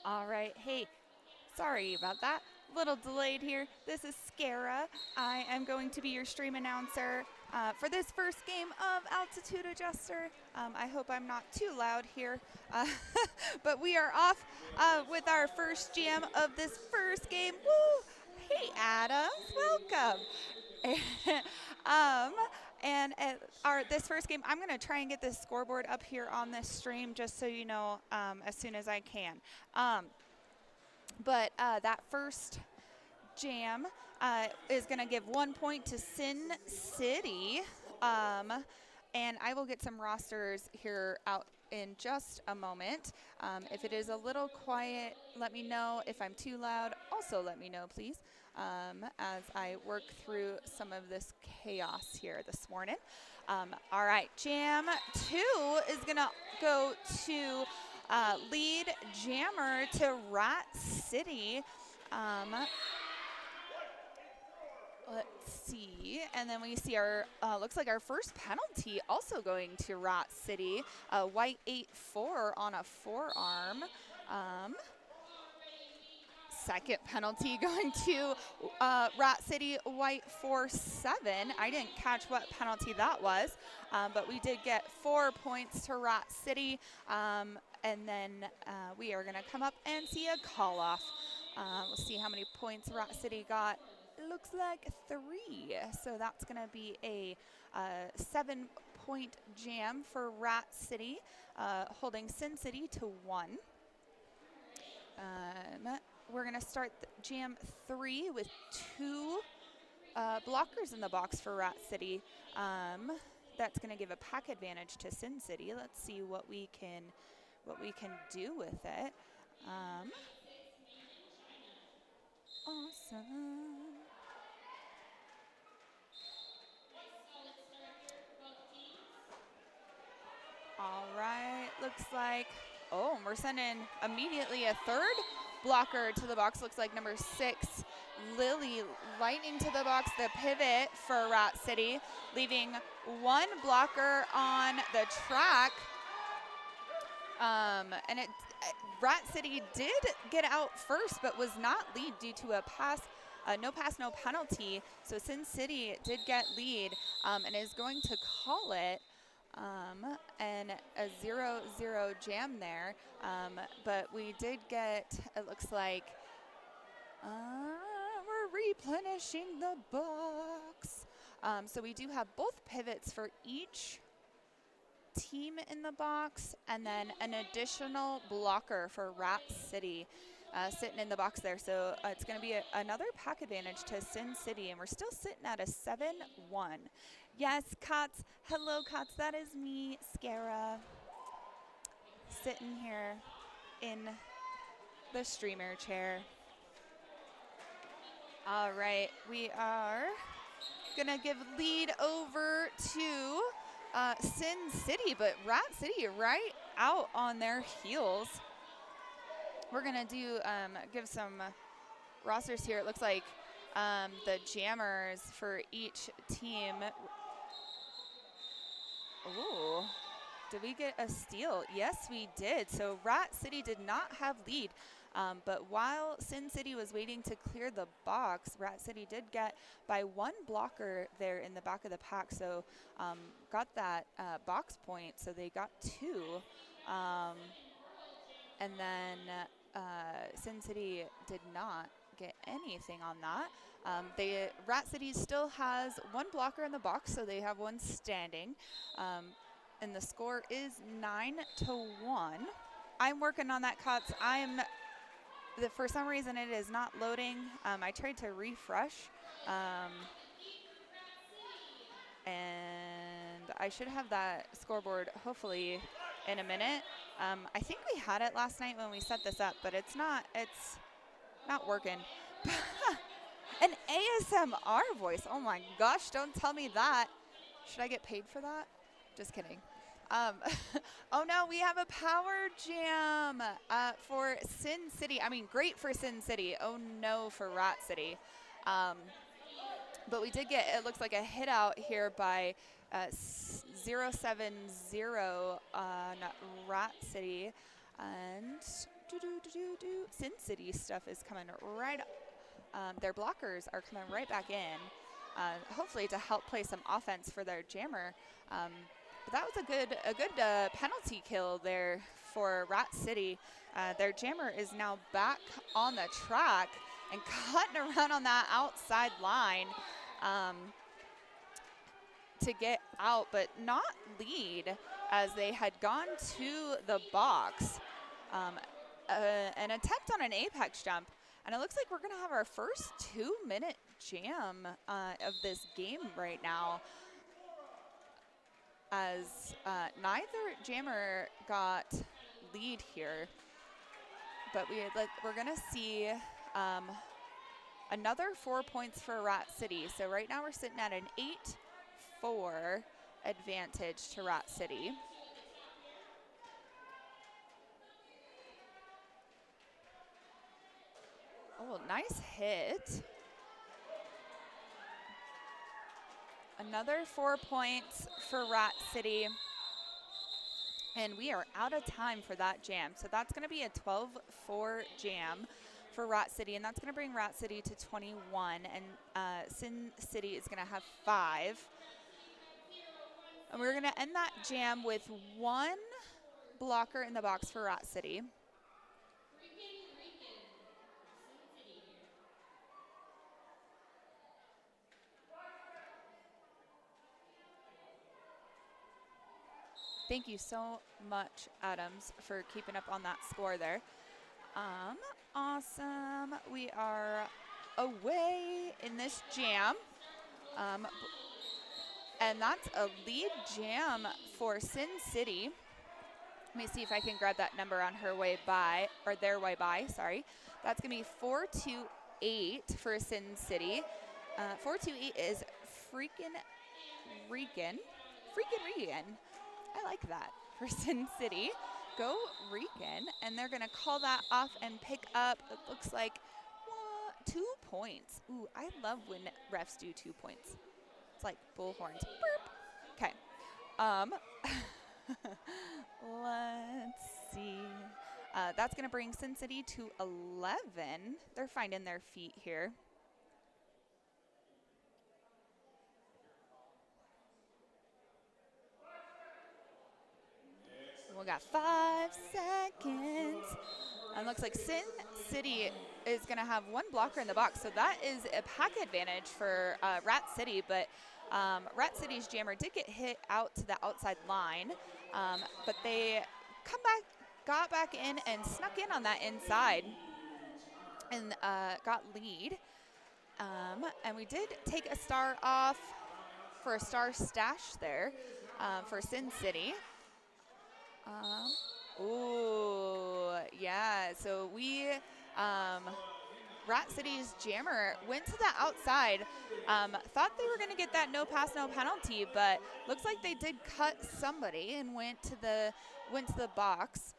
All right. Hey, sorry about that. Little delayed here. This is Scara. I am going to be your stream announcer for this first game of Altitude Adjuster. I hope I'm not too loud here, but we are off with our first jam of this first game. Woo! Hey, Adams, welcome. um, and our this first game, I'm going to try and get this scoreboard up here on this stream just so you know as soon as I can. But that first jam is going to give 1 point to Sin City. And I will get some rosters here out in just a moment. If it is a little quiet, let me know. If I'm too loud, also let me know, please, as I work through some of this chaos here this morning. All right, Jam 2 is going to go to lead jammer to Rat City. Let's see, and then we see our, looks like our first penalty also going to Rat City, white 8-4 on a forearm. Second penalty going to Rat City, white 4-7. I didn't catch what penalty that was, but we did get 4 points to Rat City, and then we are going to come up and see a call-off. We'll see how many points Rat City got. It looks like 3, so that's going to be a 7-point jam for Rat City, holding Sin City to 1. We're going to start jam 3 with 2 blockers in the box for Rat City. That's going to give a pack advantage to Sin City. Let's see what we can do with it. Awesome. All right, looks like, oh, we're sending immediately a third blocker to the box. Looks like number 6, Lily, lightning to the box, the pivot for Rat City, leaving 1 blocker on the track. And Rat City did get out first, but was not lead due to a pass. No pass, no penalty. So Sin City did get lead and is going to call it. And a 0-0 jam there. But we did get, it looks like, we're replenishing the box. So we do have both pivots for each team in the box, and then an additional blocker for Rat City sitting in the box there. So it's going to be another pack advantage to Sin City, and we're still sitting at a 7-1. Yes, Cots. Hello, Cots. That is me, Scara, sitting here in the streamer chair. All right, we are going to give lead over to Sin City, but Rat City right out on their heels. We're going to do give some rosters here. It looks like the jammers for each team. Ooh, did we get a steal? Yes, we did. So Rat City did not have lead. But while Sin City was waiting to clear the box, Rat City did get by 1 blocker there in the back of the pack. So got that box point. So they got 2. And then Sin City did not get anything on that. Rat City still has 1 blocker in the box, so they have 1 standing. And the score is 9-1. I'm working on that, Cots. For some reason it is not loading. I tried to refresh. And I should have that scoreboard hopefully in a minute. I think we had it last night when we set this up, but it's not working. An ASMR voice. Oh my gosh, don't tell me that. Should I get paid for that? Just kidding. Oh no, we have a power jam for Sin City. I mean, great for Sin City. Oh no for Rat City. But we did get, it looks like a hit out here by 070 on Rat City. And Sin City stuff is coming right their blockers are coming right back in, hopefully to help play some offense for their jammer. But that was a good penalty kill there for Rat City. Their jammer is now back on the track and cutting around on that outside line to get out, but not lead, as they had gone to the box. An attempt on an apex jump, and it looks like we're going to have our first 2-minute jam of this game right now, as neither jammer got lead here. But we're going to see another 4 points for Rat City. So right now we're sitting at an 8-4 advantage to Rat City. Oh, nice hit. Another 4 points for Rat City. And we are out of time for that jam. So that's going to be a 12-4 jam for Rat City. And that's going to bring Rat City to 21. And Sin City is going to have 5. And we're going to end that jam with 1 blocker in the box for Rat City. Thank you so much, Adams, for keeping up on that score there. Awesome. We are away in this jam. And that's a lead jam for Sin City. Let me see if I can grab that number on her way by, or their way by, sorry. That's going to be 4-2-8 for Sin City. 4-2-8 is freaking Regan. I like that for Sin City. Go Regan. And they're going to call that off and pick up, it looks like, 2 points. Ooh, I love when refs do 2 points. It's like bullhorns. Okay. Let's see. That's going to bring Sin City to 11. They're finding their feet here. We got 5 seconds. And looks like Sin City is going to have 1 blocker in the box. So that is a pack advantage for Rat City. But Rat City's jammer did get hit out to the outside line. But they got back in and snuck in on that inside and got lead. And we did take a star off for a star stash there for Sin City. Ooh, yeah, so we, Rat City's jammer went to the outside, thought they were going to get that no pass, no penalty, but looks like they did cut somebody and went to the box,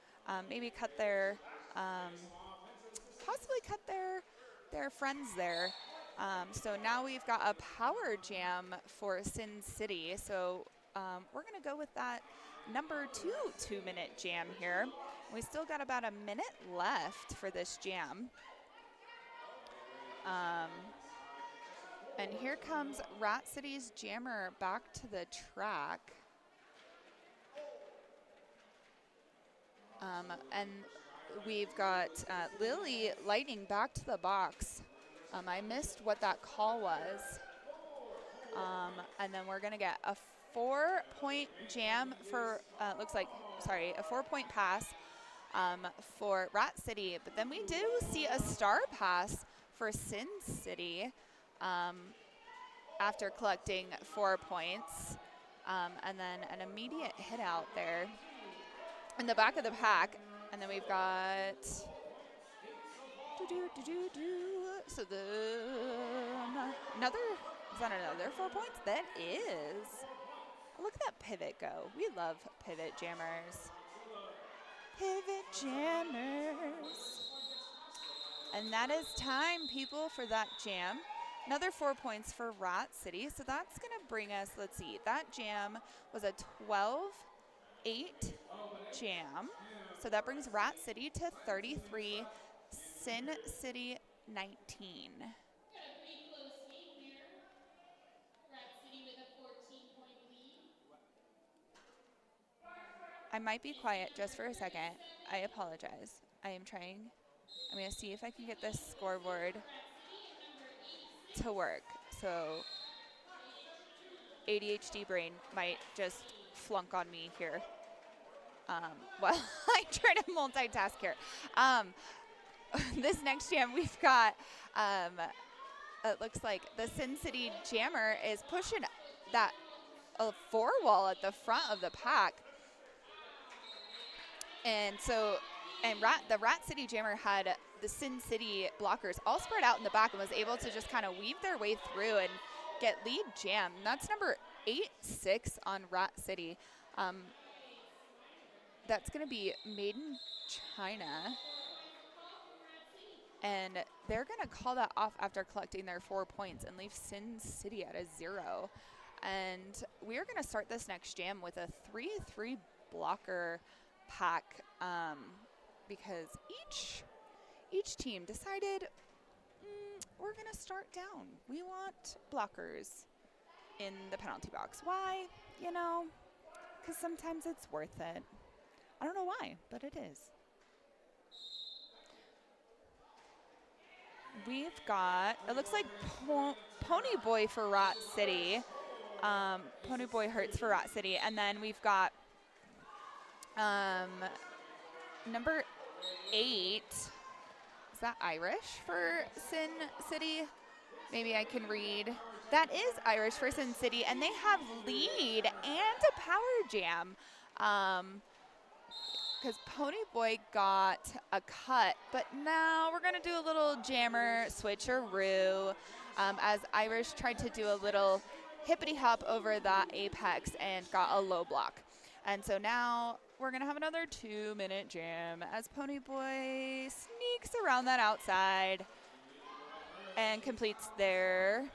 maybe cut their, possibly cut their friends there. So now we've got a power jam for Sin City, so we're going to go with that number 2 2-minute jam here. We still got about a minute left for this jam. And here comes Rat City's jammer back to the track. And we've got Lily Lightning back to the box. I missed what that call was. And then we're going to get a 4-point jam for, looks like, sorry, a 4-point pass for Rat City. But then we do see a star pass for Sin City after collecting 4 points. And then an immediate hit out there in the back of the pack. And then we've got, so is that another 4 points? That is. Look at that pivot go. We love pivot jammers. Pivot jammers. And that is time, people, for that jam. Another 4 points for Rat City. So that's going to bring us, let's see, that jam was a 12-8 jam. So that brings Rat City to 33, Sin City 19. I might be quiet just for a second. I apologize. I am trying. I'm going to see if I can get this scoreboard to work. So ADHD brain might just flunk on me here while I try to multitask here. This next jam we've got, it looks like the Sin City Jammer is pushing that four wall at the front of the pack. And so, the Rat City Jammer had the Sin City blockers all spread out in the back and was able to just kind of weave their way through and get lead jam. And that's number 8-6 on Rat City. That's going to be Made in China. And they're going to call that off after collecting their 4 points and leave Sin City at a 0. And we are going to start this next jam with a 3-3 blocker pack because each team decided we're going to start down. We want blockers in the penalty box. Why? You know, because sometimes it's worth it. I don't know why, but it is. We've got, it looks like Pony Boy for Rat City. Pony Boy hurts for Rat City. And then we've got number 8. Is that Irish for Sin City? Maybe I can read. That is Irish for Sin City. And they have lead and a power jam. Because Pony Boy got a cut, but now we're going to do a little jammer switcheroo as Irish tried to do a little hippity-hop over that apex and got a low block. And so now we're going to have another 2-minute jam as Pony Boy sneaks around that outside and completes their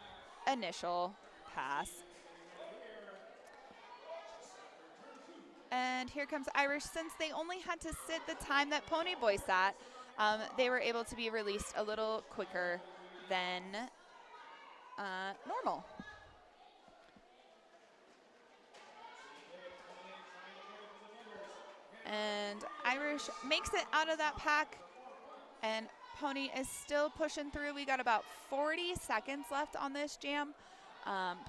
initial pass. And here comes Irish. Since they only had to sit the time that Pony Boy sat, they were able to be released a little quicker than normal. And Irish makes it out of that pack, and Pony is still pushing through. We got about 40 seconds left on this jam.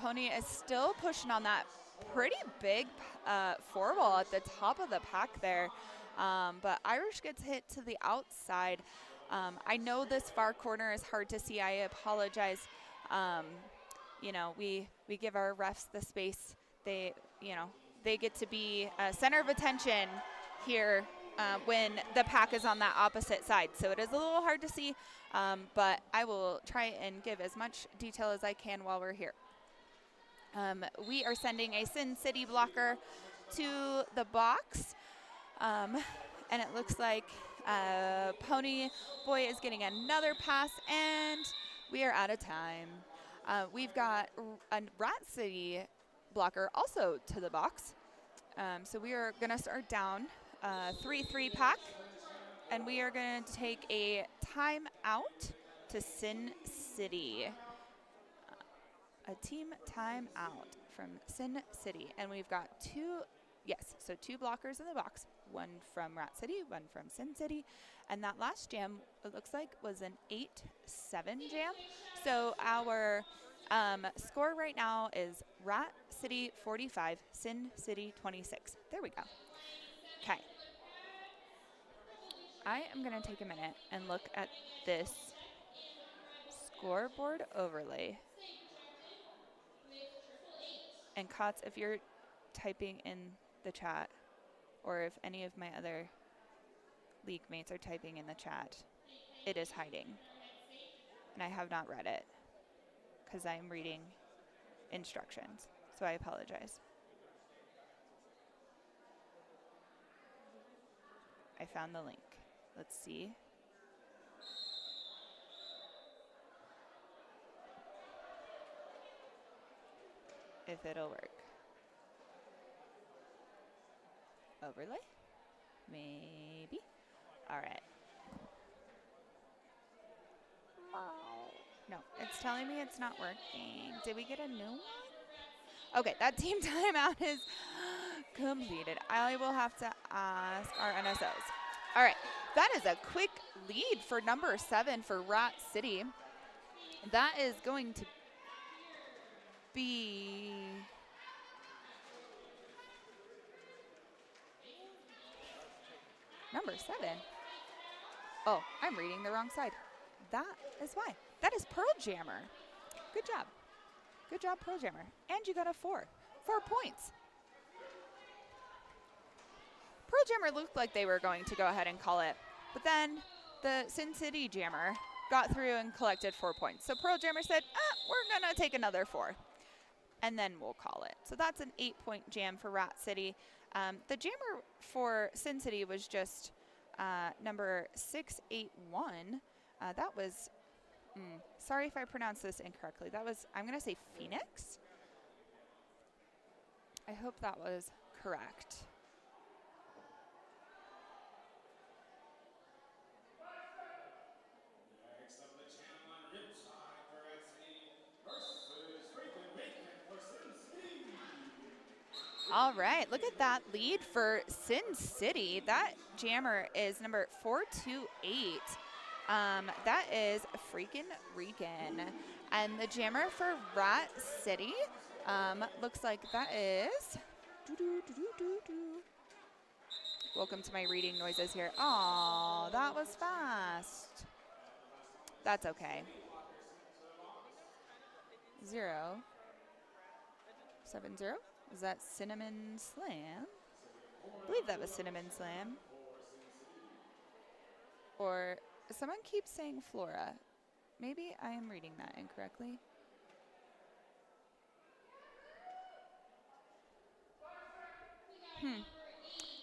Pony is still pushing on that pretty big four wall at the top of the pack there. But Irish gets hit to the outside. I know this far corner is hard to see. I apologize. You know, we give our refs the space. They get to be center of attention here when the pack is on that opposite side. So it is a little hard to see, but I will try and give as much detail as I can while we're here. We are sending a Sin City blocker to the box, and it looks like Pony Boy is getting another pass, and we are out of time. We've got a Rat City blocker also to the box, so we are going to start down 3-3 pack, and we are going to take a timeout to Sin City. A team timeout from Sin City. And we've got two blockers in the box. One from Rat City, one from Sin City. And that last jam, it looks like, was an 8-7 jam. So our score right now is Rat City 45, Sin City 26. There we go. Okay. I am going to take a minute and look at this scoreboard overlay. And Kotz, if you're typing in the chat, or if any of my other league mates are typing in the chat, it is hiding. And I have not read it because I'm reading instructions. So I apologize. I found the link. Let's see. If it'll work. Overlay. Maybe. All right. No, it's telling me it's not working. Did we get a new one? Okay, that team timeout is completed. I will have to ask our NSOs. All right, that is a quick lead for number 7 for Rat City. That is going to be number 7. Oh, I'm reading the wrong side. That is why. That is Pearl Jammer. Good job. Good job, Pearl Jammer. And you got a 4. 4 points. Pearl Jammer looked like they were going to go ahead and call it, but then the Sin City Jammer got through and collected 4 points. So Pearl Jammer said, we're going to take another 4, and then we'll call it. So that's an 8-point jam for Rat City. The jammer for Sin City was just number 681. That was, sorry if I pronounced this incorrectly. That was, I'm going to say Phoenix. I hope that was correct. All right, look at that lead for Sin City. That jammer is number 428. That is freaking Regan. And the jammer for Rat City looks like that is... Welcome to my reading noises here. Oh, that was fast. That's okay. 0, 7, 0. Was that Cinnamon Slam? I believe that was Cinnamon Slam. Or someone keeps saying Flora. Maybe I am reading that incorrectly.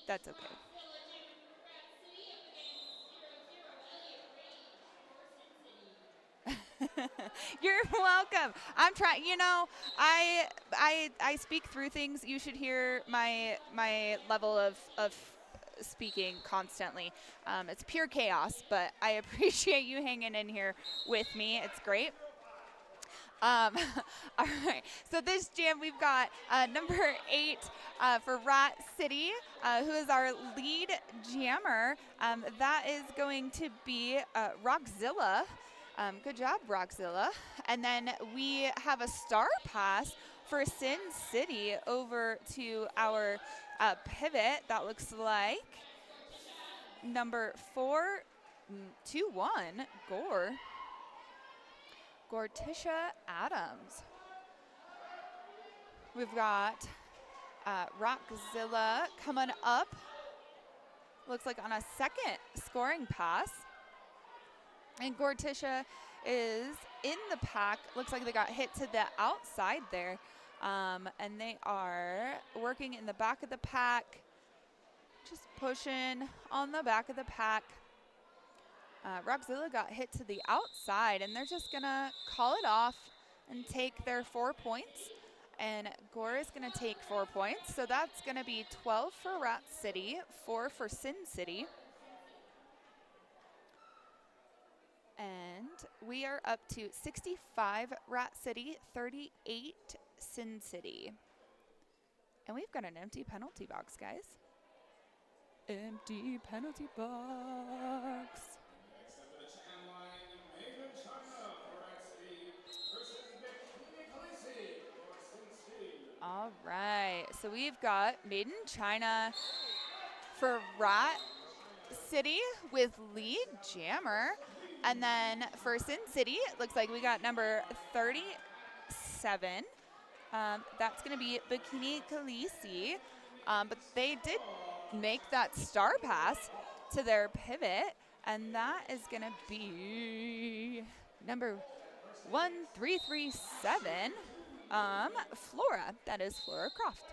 That's okay. You're welcome. I'm trying. You know, I speak through things. You should hear my level of speaking constantly. It's pure chaos, but I appreciate you hanging in here with me. It's great. All right. So this jam, we've got number 8 for Rat City, who is our lead jammer. That is going to be Rockzilla. Good job, Rockzilla. And then we have a star pass for Sin City over to our pivot. That looks like number 421, Gortisha Adams. We've got Rockzilla coming up. Looks like on a second scoring pass. And Gortisha is in the pack. Looks like they got hit to the outside there. And they are working in the back of the pack. Just pushing on the back of the pack. Rockzilla got hit to the outside, and they're just going to call it off and take their 4 points. And Gore is going to take 4 points. So that's going to be 12 for Rat City, 4 for Sin City. And we are up to 65 Rat City, 38 Sin City. And we've got an empty penalty box, guys. Empty penalty box. All right, so we've got Made in China for Rat City with lead jammer. And then for Sin City, it looks like we got number 37. That's going to be Bikini Khaleesi. But they did make that star pass to their pivot. And that is going to be number 1337, Flora. That is Flora Croft.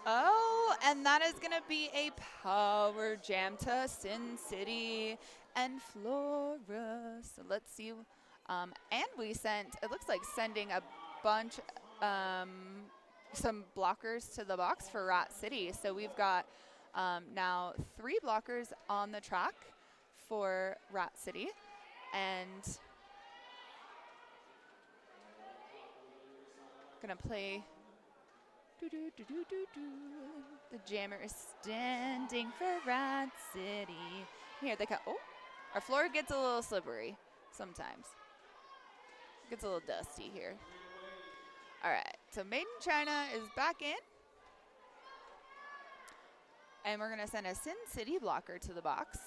Oh, and that is going to be a power jam to Sin City and Flora. So let's see. And we sent, it looks like sending a bunch some blockers to the box for Rat City. So we've got now 3 blockers on the track for Rat City. And gonna play the jammer is standing for Rat City. Here they come. Oh, our floor gets a little slippery sometimes. Gets a little dusty here. All right, so Made in China is back in. And we're gonna send a Sin City blocker to the box.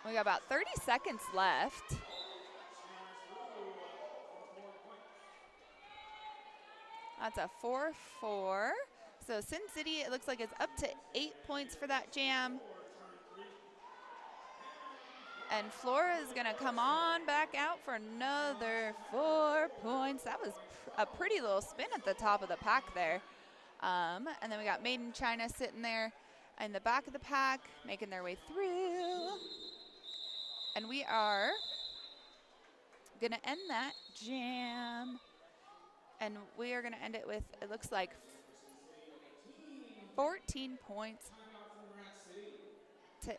We got about 30 seconds left. That's a 4-4. So Sin City, it looks like it's up to 8 points for that jam. And Flora is gonna come on back out for another 4 points. That was a pretty little spin at the top of the pack there. And then we got Made in China sitting there in the back of the pack, making their way through. And we are gonna end that jam. And we are gonna end it with, it looks like 14 points to,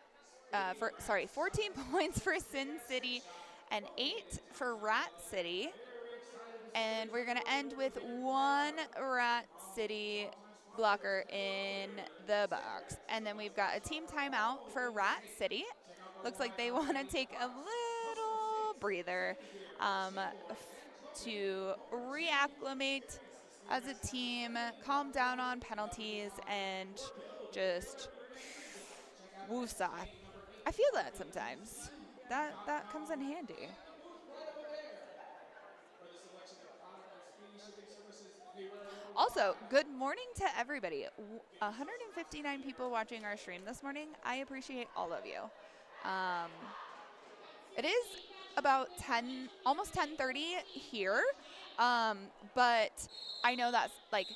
14 points for Sin City and 8 for Rat City. And we're gonna end with 1 Rat City blocker in the box. And then we've got a team timeout for Rat City. Looks like they wanna take a little breather to reacclimate as a team, calm down on penalties, and just woosah. I feel that sometimes. That comes in handy. Also, good morning to everybody. 159 people watching our stream this morning. I appreciate all of you. It is about almost 10:30 here, but I know that's like,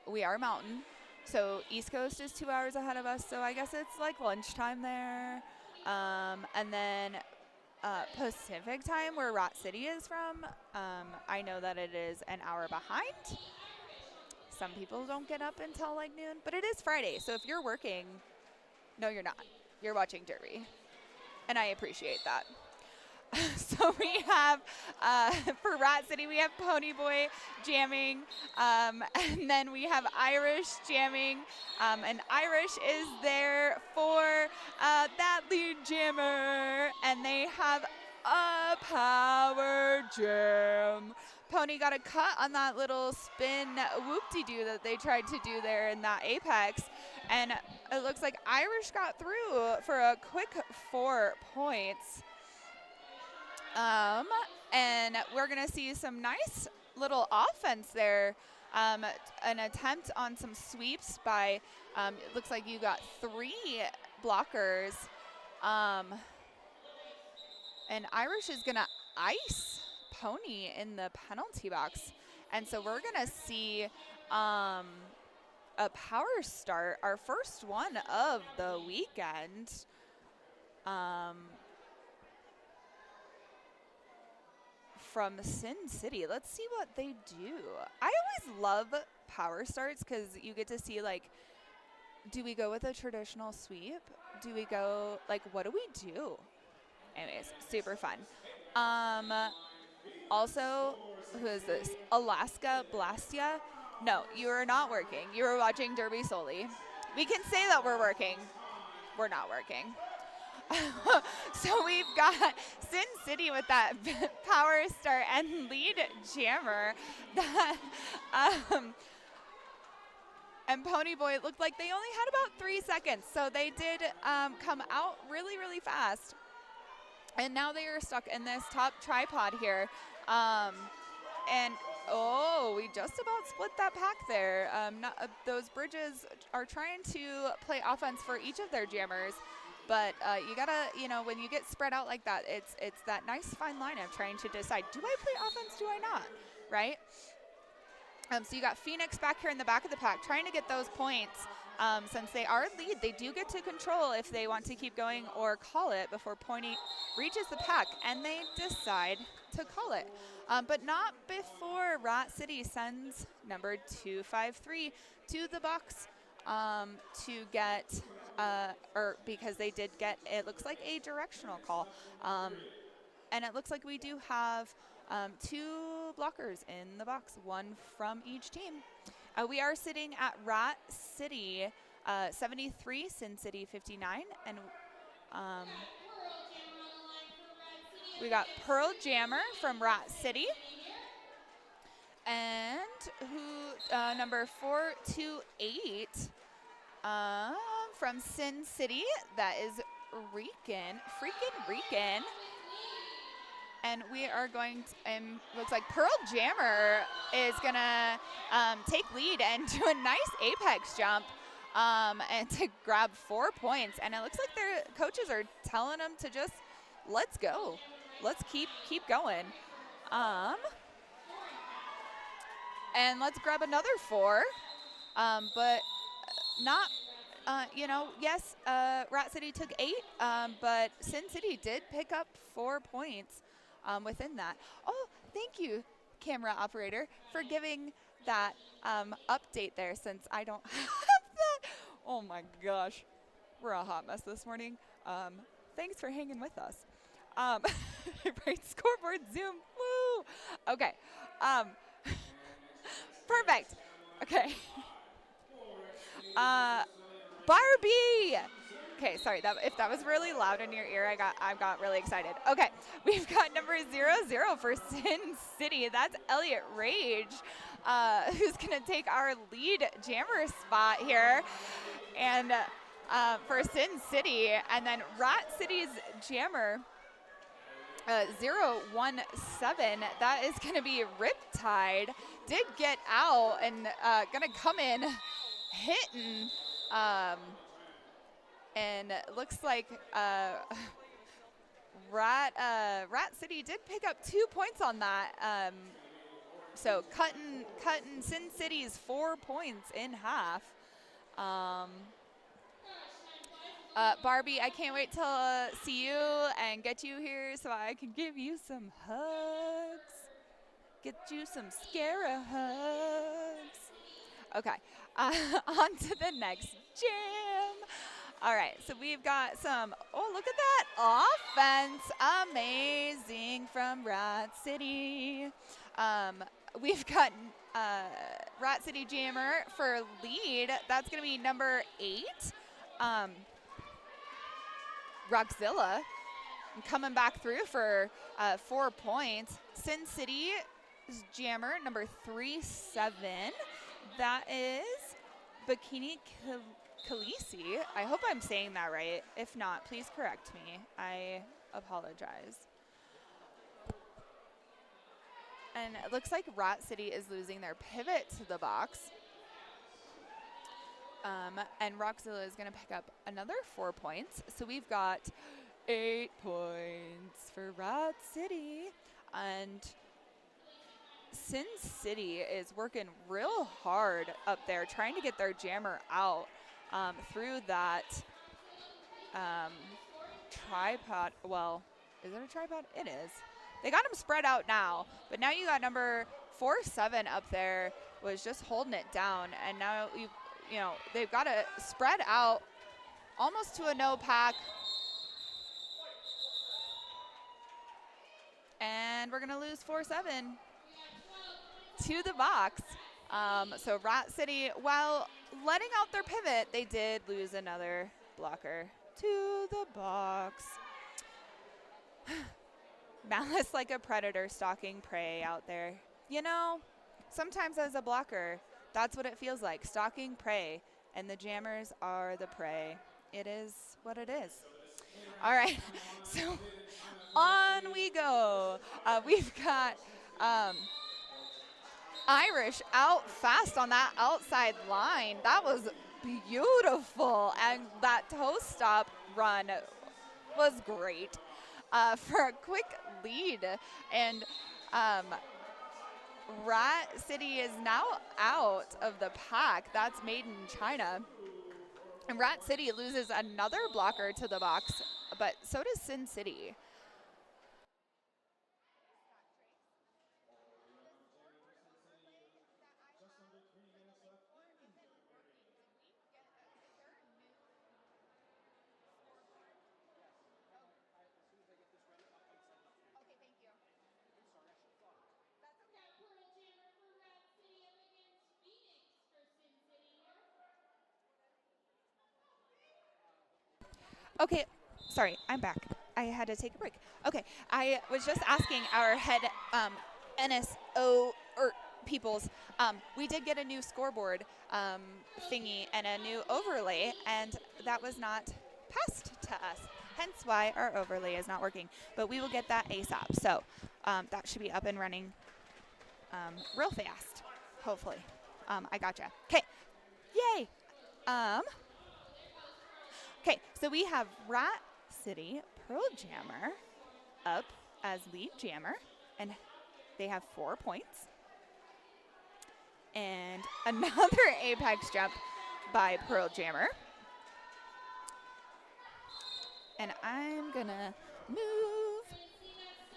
we are mountain, so East Coast is 2 hours ahead of us, so I guess it's like lunchtime there. And then Pacific time, where Rat City is from, I know that it is an hour behind. Some people don't get up until like noon, but it is Friday, so if you're working, no, you're not. You're watching Derby, and I appreciate that. So we have, for Rat City, we have Pony Boy jamming, and then we have Irish jamming, and Irish is there for that lead jammer, and they have a power jam. Pony got a cut on that little spin whoop-de-doo that they tried to do there in that apex, and it looks like Irish got through for a quick 4 points. And we're going to see some nice little offense there. An attempt on some sweeps by, it looks like you got 3 blockers. And Irish is going to ice Pony in the penalty box. And so we're going to see a power start, our first one of the weekend. From Sin City. Let's see what they do. I always love power starts because you get to see, like, do we go with a traditional sweep? Do we go, like, what do we do? Anyways, super fun. Also, who is this? Alaska Blastia? No, you are not working. You are watching Derby solely. We can say that we're working. We're not working. So we've got Sin City with that power start and lead jammer. That, and Pony Boy, it looked like they only had about 3 seconds. So they did come out really, really fast. And now they are stuck in this top tripod here. And, oh, we just about split that pack there. Those bridges are trying to play offense for each of their jammers. But you gotta, when you get spread out like that, it's that nice fine line of trying to decide, do I play offense, do I not, right? So you got Phoenix back here in the back of the pack trying to get those points. Since they are lead, they do get to control if they want to keep going or call it before Pony reaches the pack. And they decide to call it. But not before Rat City sends number 253 to the box to get, or because they did get, it looks like a directional call. And it looks like we do have 2 blockers in the box, 1 from each team. We are sitting at Rat City 73, Sin City 59, and we got Pearl Jammer from Rat City, and who number 428 from Sin City. That is freaking Rican. And we are going to, looks like Pearl Jammer is going to take lead and do a nice apex jump and to grab 4 points. And it looks like their coaches are telling them to just, let's go. Let's keep going. And let's grab another 4. But not, yes, Rat City took 8, but Sin City did pick up 4 points. Within that. Oh, thank you, camera operator, for giving that update there, since I don't have that. Oh my gosh, we're a hot mess this morning. Thanks for hanging with us. Right, scoreboard zoom. Woo. Okay. Perfect. Okay. Barbie. Okay, sorry. If that was really loud in your ear, I got really excited. Okay, we've got number 00 for Sin City. That's Elliot Rage, who's gonna take our lead jammer spot here, and for Sin City, and then Rat City's jammer 017. That is gonna be Riptide. Did get out and gonna come in hitting. And it looks like Rat City did pick up 2 points on that. So cutting Sin City's 4 points in half. Barbie, I can't wait till see you and get you here so I can give you some hugs. Get you some scare hugs. Okay, on to the next jam. All right, so we've got some, oh, look at that offense. Amazing from Rat City. We've got Rat City Jammer for lead. That's going to be number 8. Rockzilla coming back through for 4 points. Sin City Jammer, number 37. That is Bikini Khaleesi. I hope I'm saying that right. If not, please correct me. I apologize. And it looks like Rat City is losing their pivot to the box. And Rockzilla is going to pick up another 4 points. So we've got 8 points for Rat City. And Sin City is working real hard up there, trying to get their jammer out through that tripod. Well, is it a tripod? It is. They got them spread out now, but now you got number 47 up there was just holding it down, and now you know they've got to spread out almost to a no pack. And we're gonna lose 4-7 to the box. So Rat City, while letting out their pivot, they did lose another blocker to the box. Malice like a predator stalking prey out there. You know, sometimes as a blocker, that's what it feels like, stalking prey, and the jammers are the prey. It is what it is. All right, so on we go. We've got Irish out fast on that outside line. That was beautiful, and that toe stop run was great for a quick lead. And Rat City is now out of the pack. That's made in China. And Rat City loses another blocker to the box, but so does Sin City. Okay, sorry, I'm back. I had to take a break. Okay, I was just asking our head NSO or peoples. We did get a new scoreboard thingy and a new overlay, and that was not passed to us. Hence why our overlay is not working. But we will get that ASAP. So that should be up and running real fast, hopefully. I gotcha. Okay, yay. Okay, so we have Rat City Pearl Jammer up as lead jammer, and they have 4 points. And another apex jump by Pearl Jammer. And I'm gonna move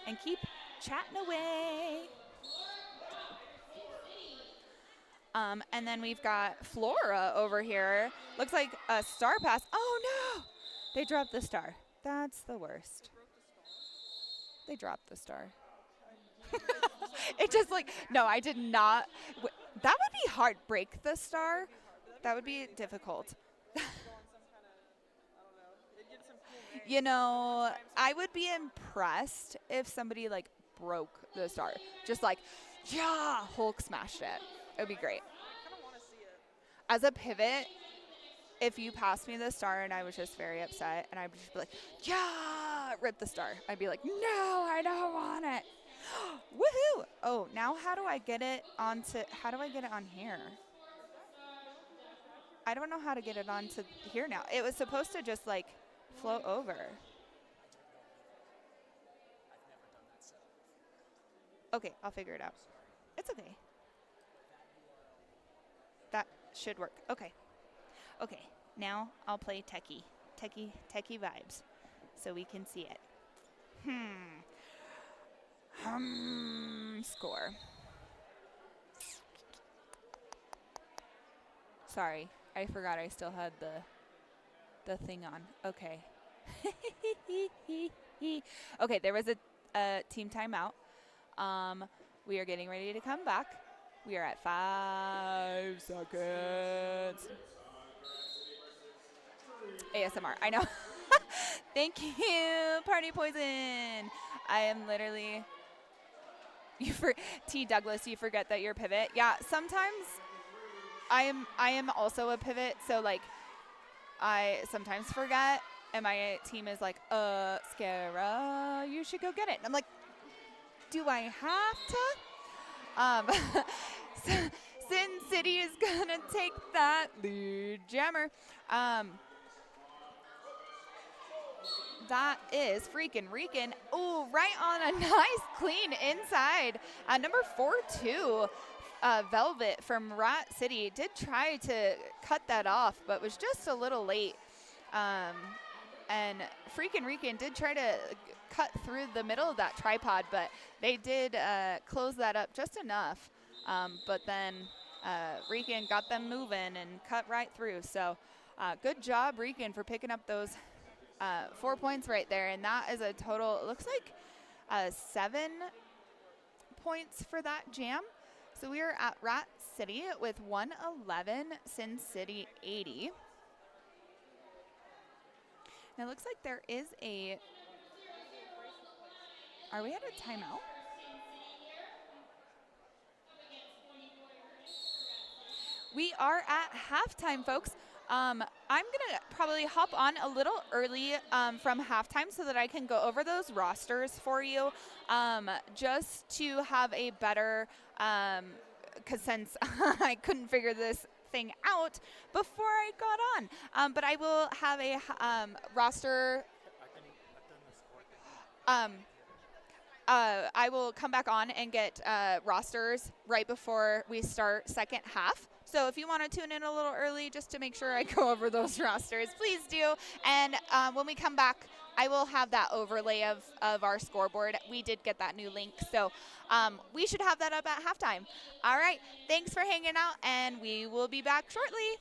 and keep chatting away. And then we've got Flora over here. Looks like a star pass. Oh no! They dropped the star. That's the worst. They dropped the star. It just like, no, I did not. That would be hard. Break the star? That would be difficult. You know, I would be impressed if somebody like broke the star. Just like, yeah, Hulk smashed it. It would be great. As a pivot, if you passed me the star and I was just very upset and I would just be like, yeah, rip the star. I'd be like, no, I don't want it. Woohoo! Oh, now how do I get it on here? I don't know how to get it onto here now. It was supposed to just like float over. Okay, I'll figure it out. It's okay. That should work. Okay. Okay, now I'll play techie vibes so we can see it. Score. Sorry, I forgot I still had the thing on. Okay. Okay, there was a team timeout. We are getting ready to come back. We are at 5 seconds. ASMR, I know. Thank you, Party Poison. I am literally, T. Douglas, you forget that you're pivot. Yeah, sometimes I am also a pivot, so like I sometimes forget, and my team is like, Scara, you should go get it. And I'm like, do I have to? Sin City is gonna take that lead jammer. That is freaking Rican. Oh, right on a nice clean inside. Number 4-2, Velvet from Rat City did try to cut that off, but was just a little late. And freaking Rican did try to cut through the middle of that tripod, but they did close that up just enough. But then Rican got them moving and cut right through. So good job, Rican, for picking up those 4 points right there, and that is a total, it looks like 7 points for that jam. So we are at Rat City with 111, Sin City 80. And it looks like there is are we at a timeout? We are at halftime, folks. I'm going to probably hop on a little early from halftime so that I can go over those rosters for you, just to have a better, because since I couldn't figure this thing out before I got on. But I will have a roster. I will come back on and get rosters right before we start second half. So if you want to tune in a little early just to make sure I go over those rosters, please do. And when we come back, I will have that overlay of our scoreboard. We did get that new link, so we should have that up at halftime. All right, thanks for hanging out, and we will be back shortly.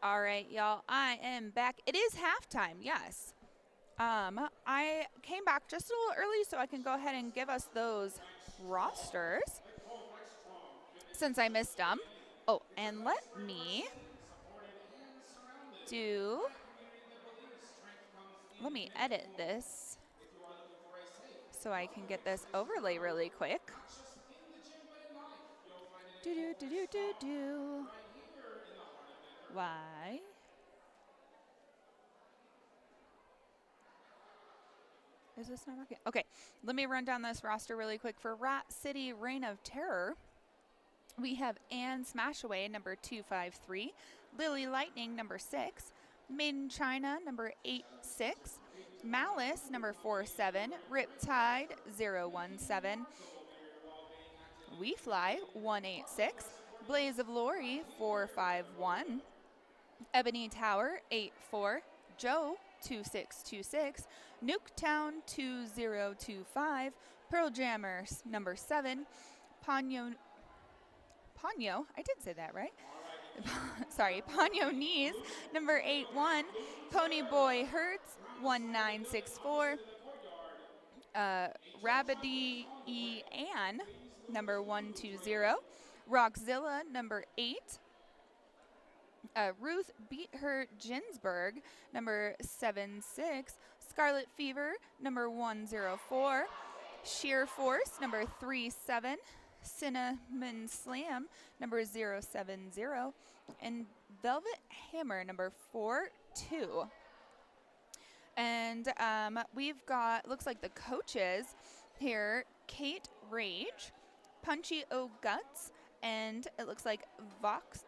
All right, y'all, I am back. It is halftime, yes. I came back just a little early so I can go ahead and give us those rosters since I missed them. Oh, and let me edit this so I can get this overlay really quick. Why? Is this not working? Okay, let me run down this roster really quick. For Rat City Reign of Terror, we have Anne Smashaway, number 253, Lily Lightning, number 6, Maiden China, number 86, Malice, number 47, Riptide, 017, We Fly, 186, Blaze of Glory, 451, Ebony Tower, 84, Joe, 2626, Nuketown, 2025, Pearl Jammers, number 7, Ponyo, I did say that right. Sorry, Ponyo Knees, number 81, Pony Boy Hertz, 1964, Rabbity E. Ann, number 120, Rockzilla, number 8, Ruth Beat Her Ginsburg, number 76, Scarlet Fever, number 104, Sheer Force, number 37, Cinnamon Slam, number 070, and Velvet Hammer, number 42. And we've got, looks like the coaches here, Kate Rage, Punchy O Guts, and it looks like Voxness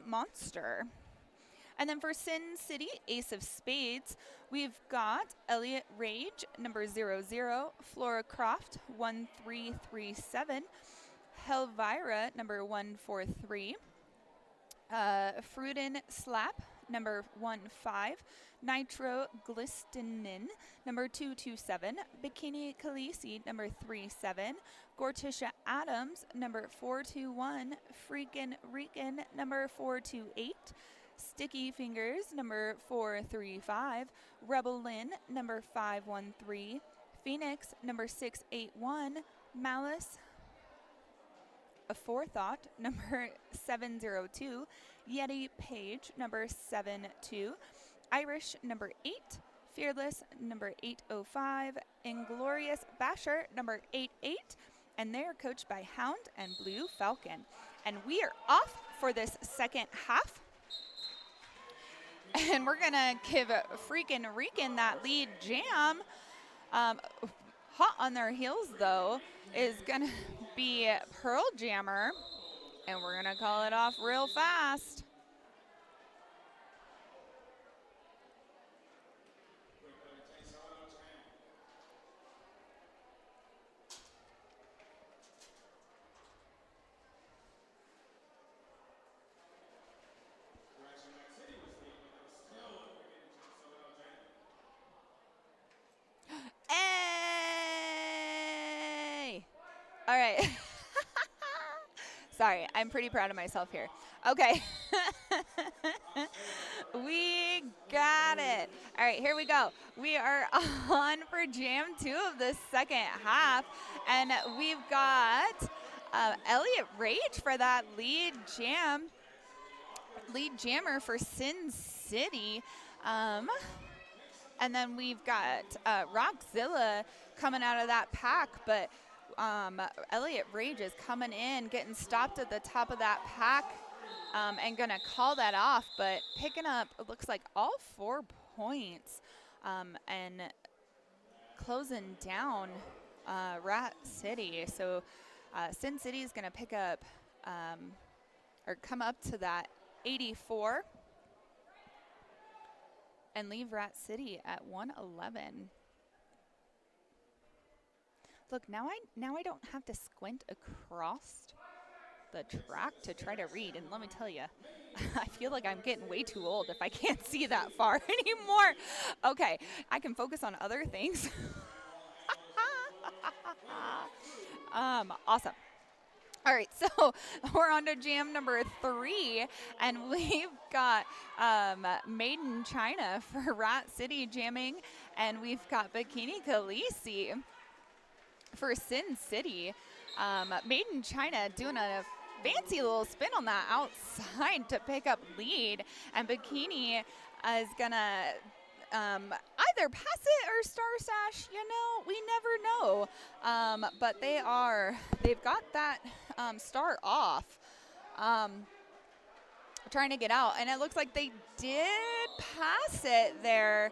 Monster. And then for Sin City, Ace of Spades, we've got Elliot Rage, number 00, Flora Croft, 1337, Helvira, number 143, Fruiten Slap, number 15, Nitro Glistenin, number 227, Bikini Khaleesi, number 37, Gortisha Adams, number 421, Freakin' Rican, number 428, Sticky Fingers, number 435, Rebel Lynn, number 513, Phoenix, number 681, Malice, A Forethought, number 702, Yeti Page, number 72, Irish, number 8, Fearless, number 805, Inglorious Basher, number 88, and they are coached by Hound and Blue Falcon. And we are off for this second half. And we're going to give Freakin' Rican that lead jam. Hot on their heels, though, is going to be Pearl Jammer. And we're going to call it off real fast. Hey! All right. Sorry, I'm pretty proud of myself here. Okay. We got it. All right, here we go. We are on for Jam 2 of the second half, and we've got Elliot Rage for that lead jammer for Sin City. And then we've got Rockzilla coming out of that pack, but Elliot Rage is coming in, getting stopped at the top of that pack, and going to call that off, but picking up, it looks like, all 4 points, and closing down Rat City. So Sin City is going to pick up, or come up to that 84 and leave Rat City at 111. Look, now I don't have to squint across the track to try to read, and let me tell you, I feel like I'm getting way too old if I can't see that far anymore. Okay, I can focus on other things. Awesome. All right, so we're on to jam number 3, and we've got Made in China for Rat City jamming, and we've got Bikini Khaleesi for Sin City. Made in China doing a fancy little spin on that outside to pick up lead, and Bikini is gonna either pass it or star sash. You know, we never know. But they've got that star off, trying to get out, and it looks like they did pass it there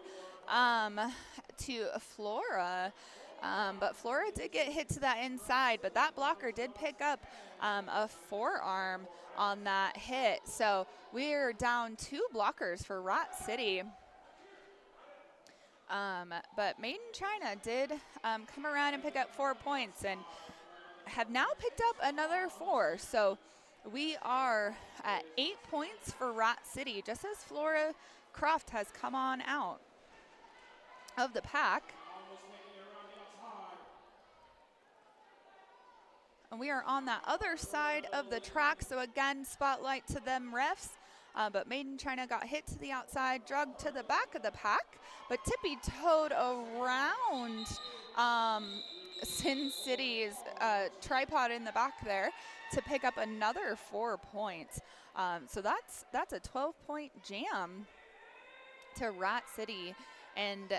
to Flora. But Flora did get hit to that inside, but that blocker did pick up a forearm on that hit. So we're down 2 blockers for Rat City. But Made in China did come around and pick up 4 points and have now picked up another 4. So we are at 8 points for Rat City, just as Flora Croft has come on out of the pack. And we are on that other side of the track, so again, spotlight to them refs. But Made in China got hit to the outside, drugged to the back of the pack, but tippy-toed around Sin City's tripod in the back there to pick up another 4 points. So that's a 12-point jam to Rat City. And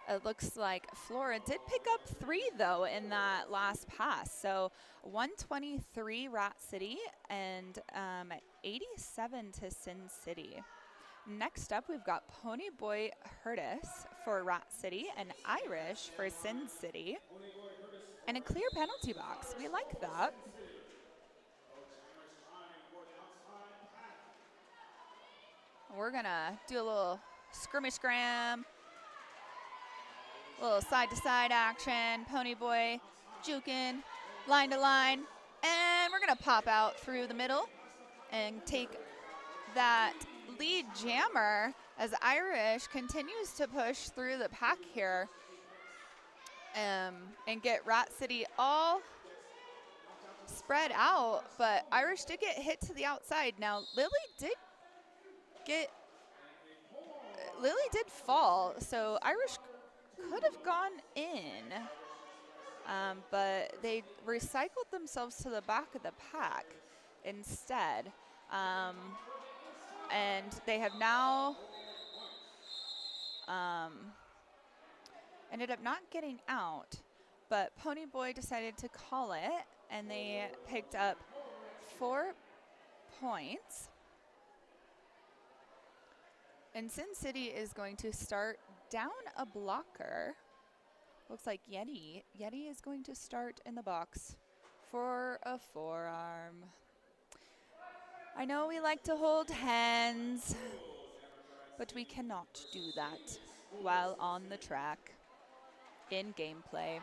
it looks like Flora did pick up 3, though, in that last pass. So 123 Rat City and 87 to Sin City. Next up, we've got Ponyboy Hurtis for Rat City and Irish for Sin City. And a clear penalty box. We like that. We're going to do a little skirmish scram. Little side-to-side action, Ponyboy juking, line to line, and we're gonna pop out through the middle and take that lead jammer as Irish continues to push through the pack here and get Rat City all spread out, but Irish did get hit to the outside. Now, Lily did fall, so Irish could have gone in, but they recycled themselves to the back of the pack instead. And they have now ended up not getting out, but Ponyboy decided to call it, and they picked up 4 points. And Sin City is going to start down a blocker. Looks like Yeti is going to start in the box for a forearm. I know we like to hold hands, but we cannot do that while on the track in gameplay.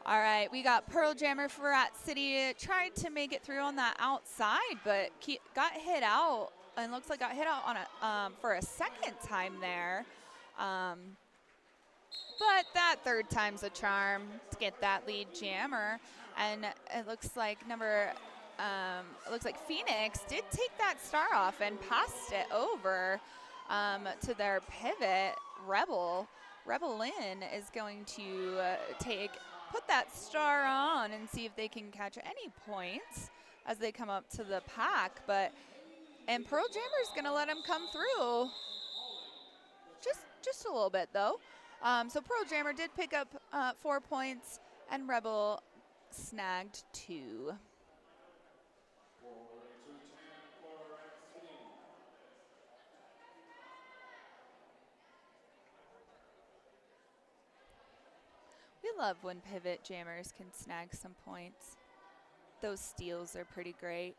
All right, we got Pearl Jammer for Rat City. Tried to make it through on that outside, but got hit out, and looks like got hit out on a for a second time there. But that 3rd time's a charm to get that lead jammer, and it looks like Phoenix did take that star off and passed it over to their pivot. Rebel Lynn is going to put that star on and see if they can catch any points as they come up to the pack. And Pearl Jammer's gonna let him come through. Just a little bit, though. So Pearl Jammer did pick up 4 points, and Rebel snagged 2. We love when pivot jammers can snag some points. Those steals are pretty great.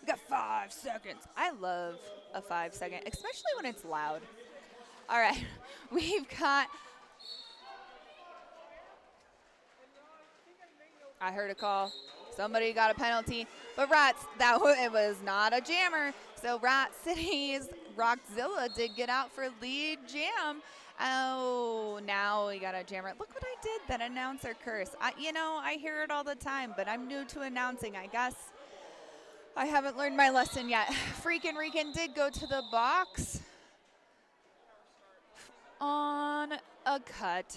We got 5 seconds. I love a 5-second, especially when it's loud. All right, we've got, I heard a call. Somebody got a penalty, but it was not a jammer. So Rat City's Rockzilla did get out for lead jam, Oh, now we got a jammer. Look what I did, that announcer curse. I hear it all the time, but I'm new to announcing, I guess. I haven't learned my lesson yet. Freakin' Rican did go to the box on a cut.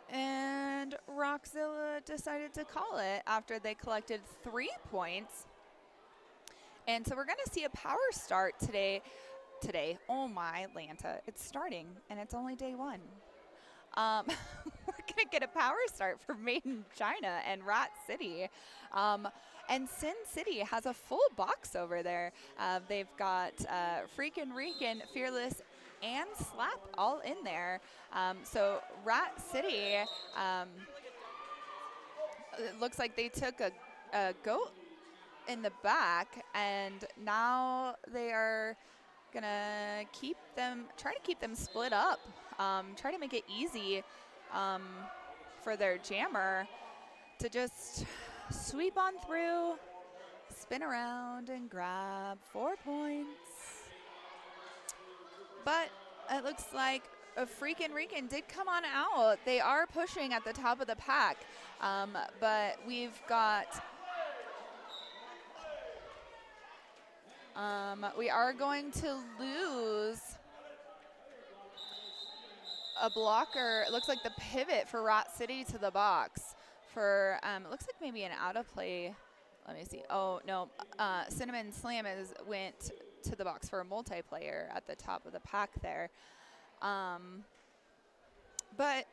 And Rockzilla decided to call it after they collected 3 points. And so we're going to see a power start today. Oh my Atlanta, it's starting and it's only day 1. We're going to get a power start for Made in China and Rat City. And Sin City has a full box over there. They've got Freakin' Rican, Fearless, and Slap all in there. So Rat City, it looks like they took a goat in the back, and now they are gonna try to keep them split up, try to make it easy for their jammer to just sweep on through, spin around, and grab 4 points. But it looks like a Freakin' Rican did come on out. They are pushing at the top of the pack, but we've got we are going to lose a blocker. It looks like the pivot for Rat City to the box for, it looks like maybe an out of play. Let me see. Oh, no. Cinnamon Slam went to the box for a multiplayer at the top of the pack there. But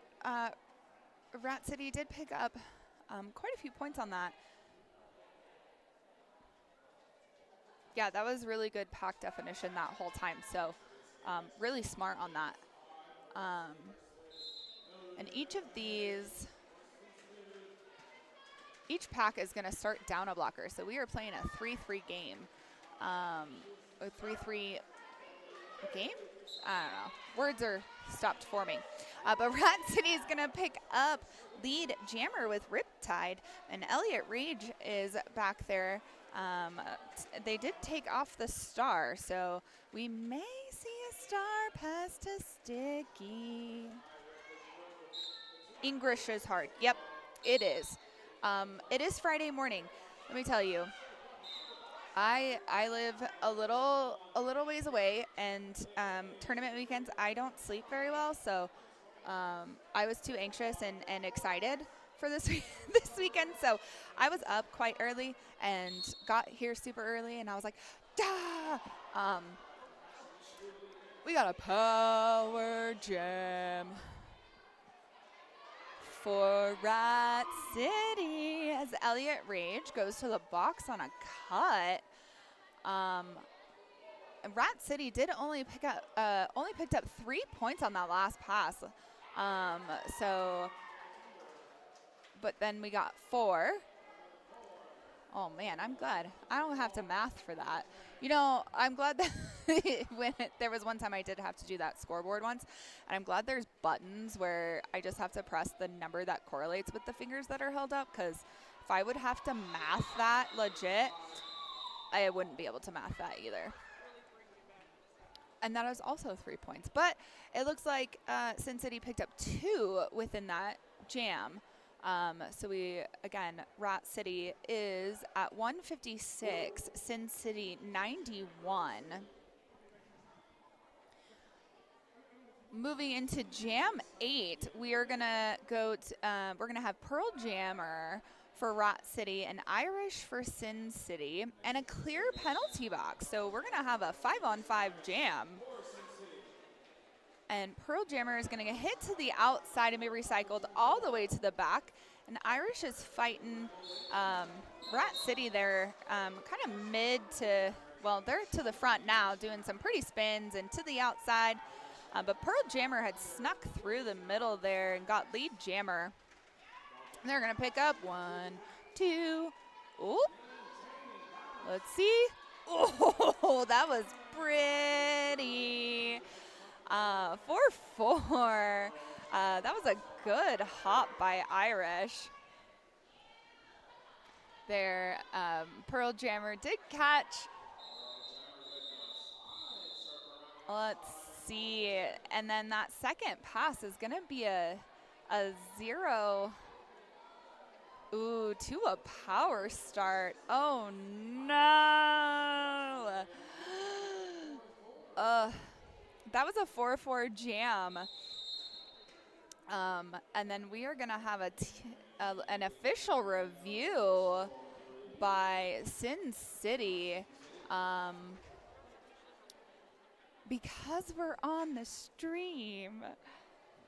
Rat City did pick up quite a few points on that. Yeah, that was really good pack definition that whole time. So really smart on that. And each pack is going to start down a blocker. So we are playing a 3-3 game. A 3-3 game? I don't know. Words are stopped forming. But Rat City is going to pick up lead jammer with Riptide. And Elliott Rage is back there. They did take off the star, so we may see a star pass to Sticky. English is hard. Yep, it is. It is Friday morning. Let me tell you, I live a little ways away, and tournament weekends I don't sleep very well, so I was too anxious and excited for this weekend, so I was up quite early and got here super early, and I was like, "Dah!" We got a power jam for Rat City as Elliott Rage goes to the box on a cut. And Rat City did only picked up 3 points on that last pass. But then we got 4. Oh man, I'm glad I don't have to math for that. I'm glad that there was one time I did have to do that scoreboard once, and I'm glad there's buttons where I just have to press the number that correlates with the fingers that are held up, because if I would have to math that legit, I wouldn't be able to math that either. And that is also 3 points. But it looks like Sin City picked up 2 within that jam. So Rat City is at 156, Sin City 91. Moving into Jam 8, we are gonna we're gonna have Pearl Jammer for Rat City, and Irish for Sin City, and a clear penalty box. So we're gonna have a 5-on-5 jam. And Pearl Jammer is going to get hit to the outside and be recycled all the way to the back. And Irish is fighting Rat City there, kind of mid to, well, they're to the front now, doing some pretty spins and to the outside. But Pearl Jammer had snuck through the middle there and got lead jammer. And they're going to pick up 1, 2, oop. Let's see. Oh, that was pretty. 4-4. That was a good hop by Irish. There, Pearl Jammer did catch. Let's see. And then that second pass is going to be a 0. Ooh, to a power start. Oh, no. That was a 4-4 jam. And then we are going to have an official review by Sin City. Because we're on the stream,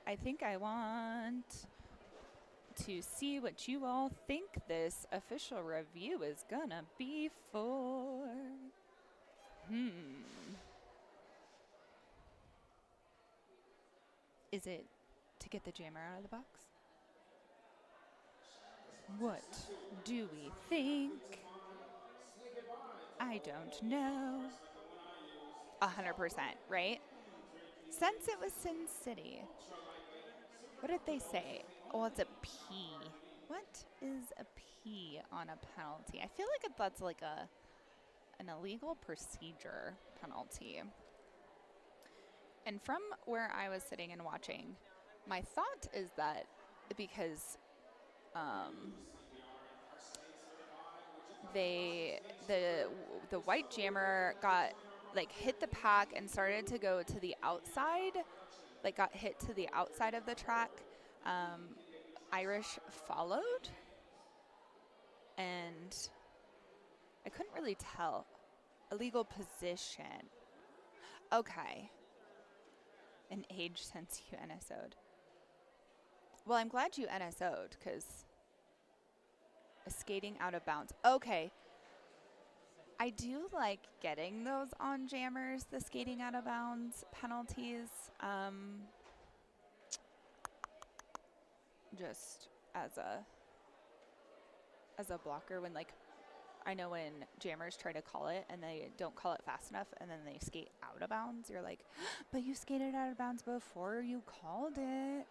I think I want to see what you all think this official review is going to be for. Is it to get the jammer out of the box? What do we think? I don't know. 100%, right? Since it was Sin City, what did they say? Oh, it's a P. What is a P on a penalty? I feel like that's like an illegal procedure penalty. And from where I was sitting and watching, my thought is that because the white jammer got hit the pack and started to go to the outside, got hit to the outside of the track. Irish followed, and I couldn't really tell. Illegal position. Okay. An age since you NSO'd. Well, I'm glad you NSO'd, because skating out of bounds. Okay. I do like getting those on jammers, the skating out of bounds penalties. Just as a blocker, when I know when jammers try to call it and they don't call it fast enough and then they skate out of bounds, you're like, but you skated out of bounds before you called it.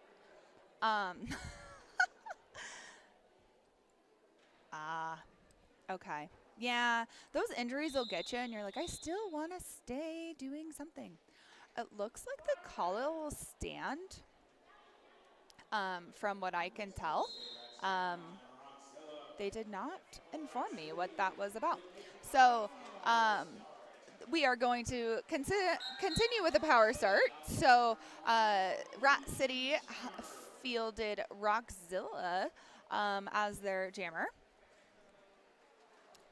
Okay. Yeah, those injuries will get you, and you're like, I still want to stay doing something. It looks like the call will stand, from what I can tell. They did not inform me what that was about. So we are going to continue with the power start. So Rat City fielded Rockzilla as their jammer.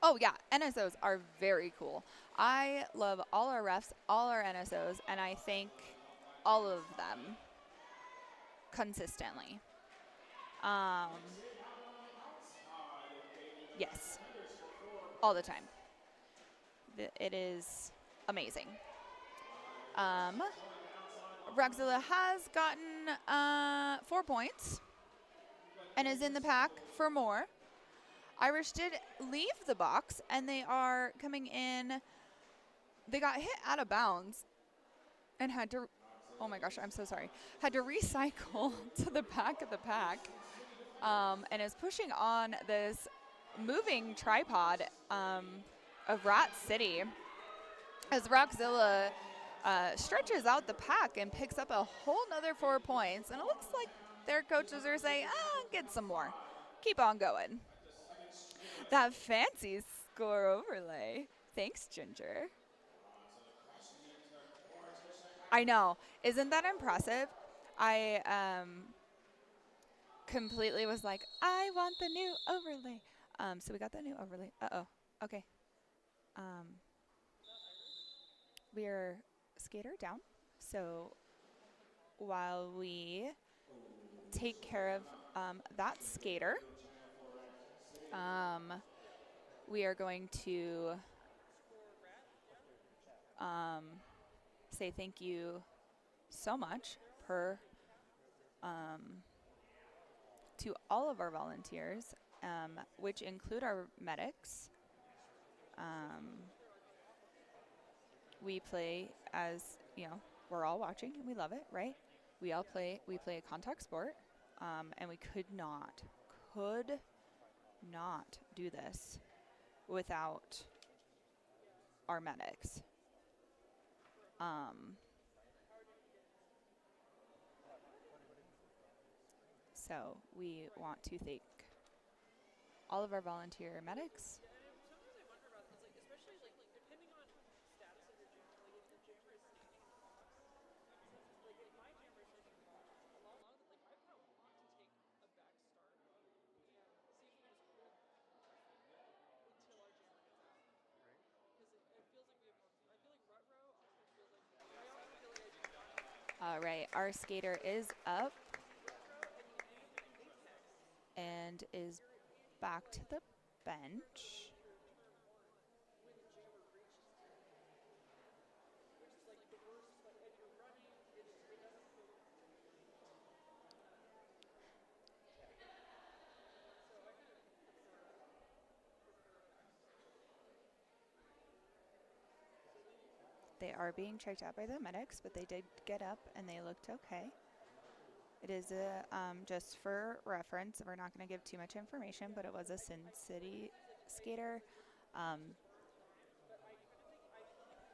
Oh, yeah, NSOs are very cool. I love all our refs, all our NSOs, and I thank all of them consistently. Yes, all the time. It is amazing. Rockzilla has gotten 4 points and is in the pack for more. Irish did leave the box, and they are coming in. They got hit out of bounds and had to, oh my gosh, I'm so sorry, had to recycle to the back of the pack, and is pushing on this moving tripod of Rat City as Rockzilla stretches out the pack and picks up a whole nother 4 points. And it looks like their coaches are saying, get some more. Keep on going. That fancy score overlay. Thanks, Ginger. I know. Isn't that impressive? I completely was like, I want the new overlay. So we got the new overlay. Uh-oh. Okay. We're skater down. So while we take care of that skater, we are going to say thank you so much to all of our volunteers, which include our medics. We play, as you know, we're all watching and we love it, right? We play a contact sport, and we could not do this without our medics. So we want to thank all of our volunteer medics. All right, our skater is up and is back to the bench. They are being checked out by the medics, but they did get up and they looked okay. It is just for reference. We're not going to give too much information, but it was a Sin City skater.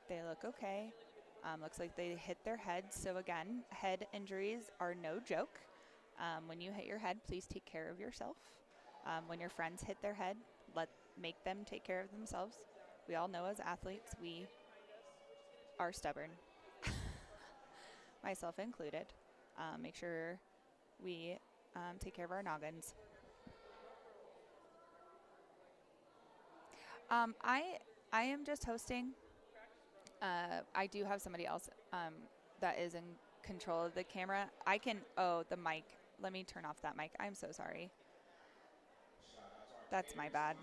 They look okay. Looks like they hit their head. So again, head injuries are no joke. When you hit your head, please take care of yourself. When your friends hit their head, make them take care of themselves. We all know as athletes, we are stubborn, myself included. Make sure we take care of our noggins. I am just hosting. I do have somebody else that is in control of the camera. The mic. Let me turn off that mic. I'm so sorry. That's my bad.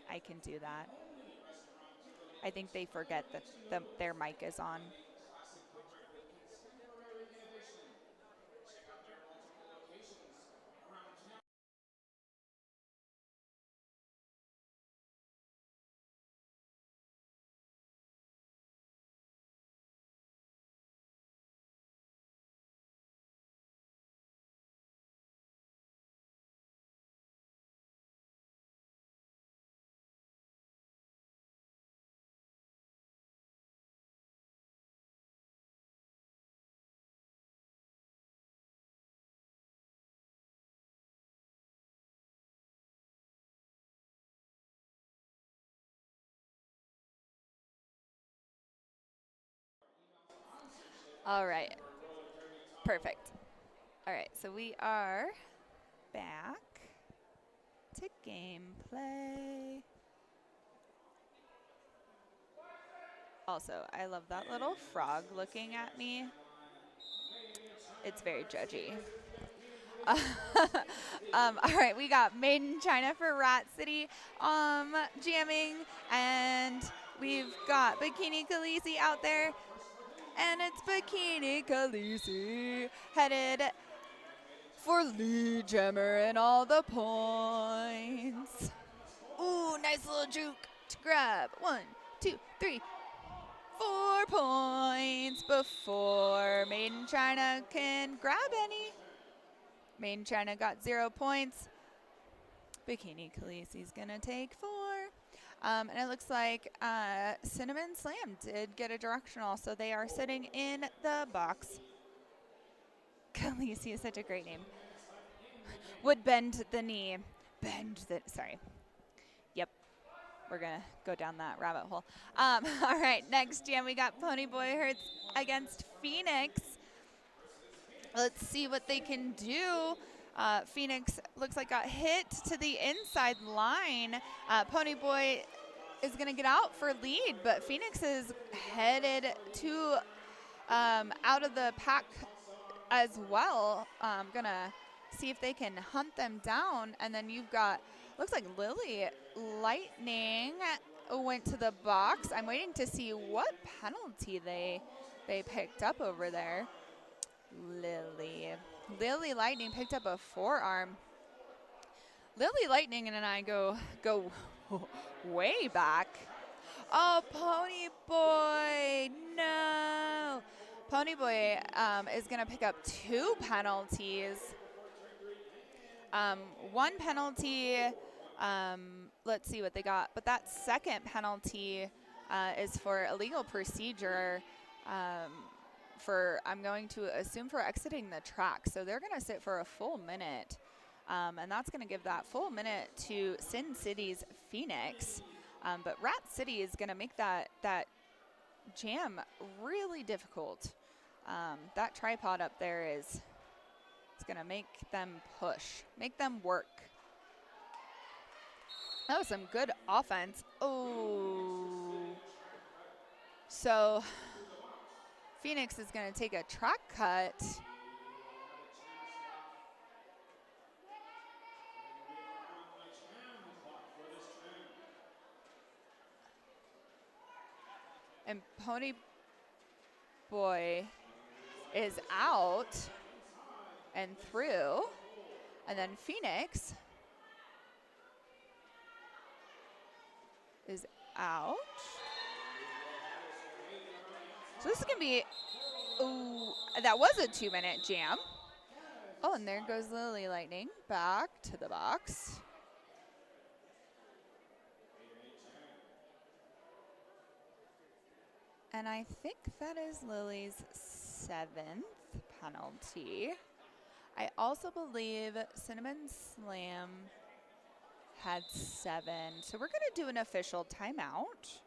I can do that. I think they forget that their mic is on. All right. Perfect. All right. So we are back to gameplay. Also, I love that little frog looking at me. It's very judgy. All right, we got Made in China for Rat City jamming, and we've got Bikini Khaleesi out there, and it's Bikini Khaleesi headed for lead jammer and all the points. Ooh, nice little juke to grab. 1, 2, 3, 4 points before Made in China can grab any. Made in China got 0 points. Bikini Khaleesi's gonna take 4. And it looks like Cinnamon Slam did get a directional, so they are sitting in the box. Khaleesi is such a great name. Would bend the knee. Sorry. Yep. We're going to go down that rabbit hole. All right, next jam, we got Ponyboy Hurts against Phoenix. Let's see what they can do. Phoenix looks like got hit to the inside line. Ponyboy is going to get out for lead, but Phoenix is headed to out of the pack as well. Going to see if they can hunt them down. And then you've got, looks like Lily Lightning went to the box. I'm waiting to see what penalty they picked up over there. Lily Lightning picked up a forearm. Lily Lightning and I go way back. Oh, Ponyboy, no. Ponyboy is going to pick up 2 penalties. One penalty, let's see what they got. But that second penalty is for illegal procedure. I'm going to assume for exiting the track. So they're going to sit for a full minute. And that's going to give that full minute to Sin City's Phoenix. But Rat City is going to make that jam really difficult. That tripod up there is going to make them push, make them work. That was some good offense. Oh. So Phoenix is going to take a track cut. And Pony Boy is out and through. And then Phoenix is out. So this is going to be, ooh, that was a 2-minute jam. Oh, and there goes Lily Lightning back to the box. And I think that is Lily's 7th penalty. I also believe Cinnamon Slam had 7. So we're going to do an official timeout.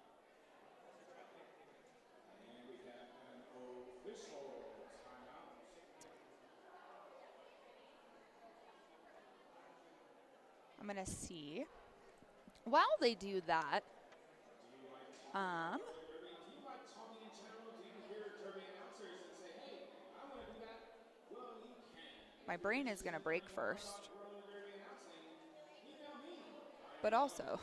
I'm going to see. While they do that, my brain is going to break first. But also,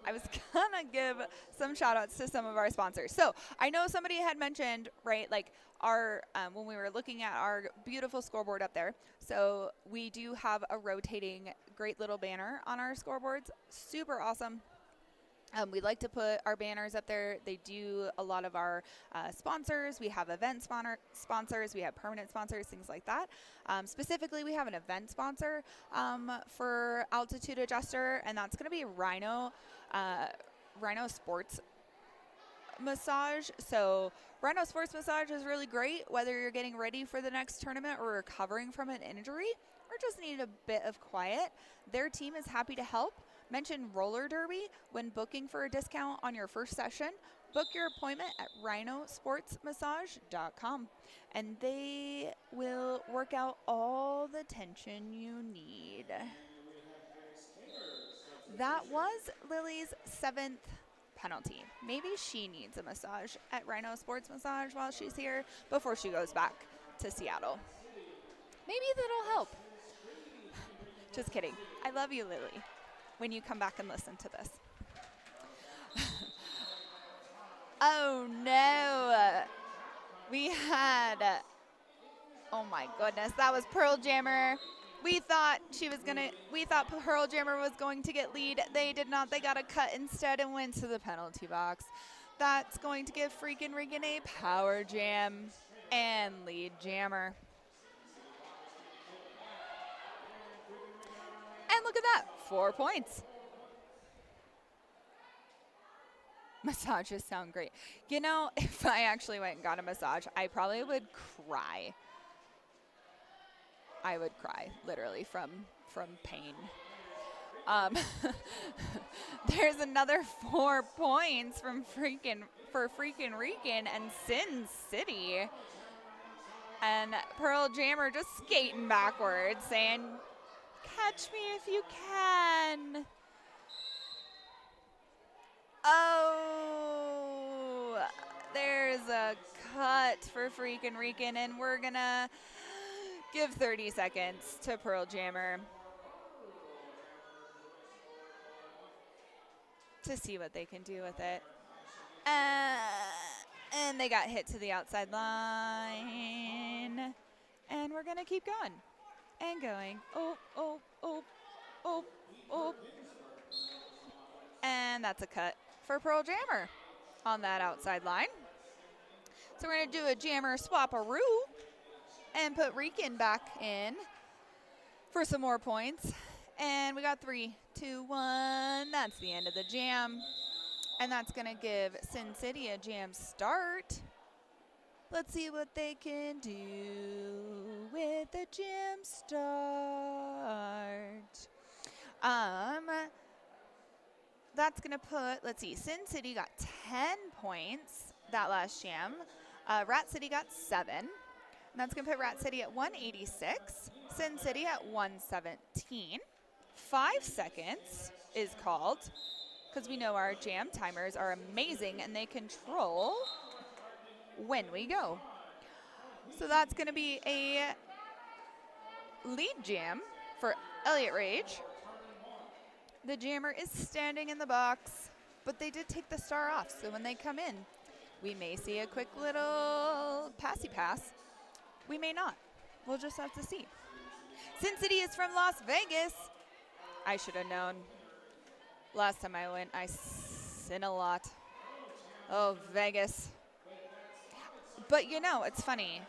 I was going to give some shout outs to some of our sponsors. So I know somebody had mentioned, right, like our, when we were looking at our beautiful scoreboard up there. So we do have a rotating great little banner on our scoreboards. Super awesome. We like to put our banners up there. They do a lot of our sponsors. We have event sponsors. We have permanent sponsors, things like that. Specifically, we have an event sponsor for Altitude Adjuster, and that's going to be Rhino Sports Massage. So Rhino Sports Massage is really great, whether you're getting ready for the next tournament or recovering from an injury or just need a bit of quiet. Their team is happy to help. Mention roller derby when booking for a discount on your first session. Book your appointment at rhinosportsmassage.com and they will work out all the tension you need. That was Lily's 7th penalty. Maybe she needs a massage at Rhino Sports Massage while she's here before she goes back to Seattle. Maybe that'll help. Just kidding. I love you, Lily, when you come back and listen to this. Oh no. We had, oh my goodness, that was Pearl Jammer. We thought Pearl Jammer was going to get lead. They did not. They got a cut instead and went to the penalty box. That's going to give freaking Regan a power jam and lead jammer. And look at that, 4 points. Massages sound great. You know, if I actually went and got a massage, I probably would cry. I would cry, literally, from pain. There's another 4 points for freaking Rican and Sin City. And Pearl Jammer just skating backwards, saying, "Catch me if you can." Oh, there's a cut for freaking Rican, and we're gonna give 30 seconds to Pearl Jammer to see what they can do with it. And they got hit to the outside line. And we're gonna keep going and going. Oh, oh, oh, oh, oh. And that's a cut for Pearl Jammer on that outside line. So we're going to do a jammer swap-a-roo and put Rican back in for some more points. And we got 3, 2, 1. That's the end of the jam. And that's going to give Sin City a jam start. Let's see what they can do with the jam start. That's going to put, let's see, Sin City got 10 points that last jam. Rat City got 7. And that's going to put Rat City at 186. Sin City at 117. 5 seconds is called because we know our jam timers are amazing and they control when we go. So that's going to be a lead jam for Elliott Rage. The jammer is standing in the box, but they did take the star off, so when they come in, we may see a quick little passy pass. We may not. We'll just have to see. Sin City is from Las Vegas. I should have known. Last time I went, I sin a lot. Oh, Vegas. But you know, it's funny.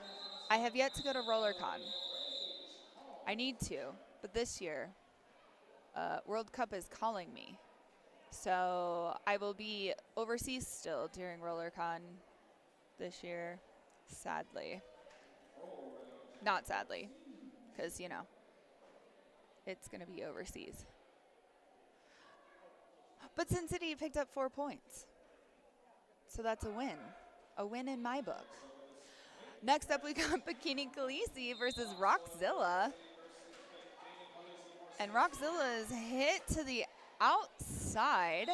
I have yet to go to RollerCon. I need to, but this year, World Cup is calling me. So I will be overseas still during RollerCon this year, sadly. Not sadly, because, you know, it's going to be overseas. But Sin City picked up 4 points. So that's a win. A win in my book. Next up, we got Bikini Khaleesi versus Rockzilla. And Rockzilla is hit to the outside.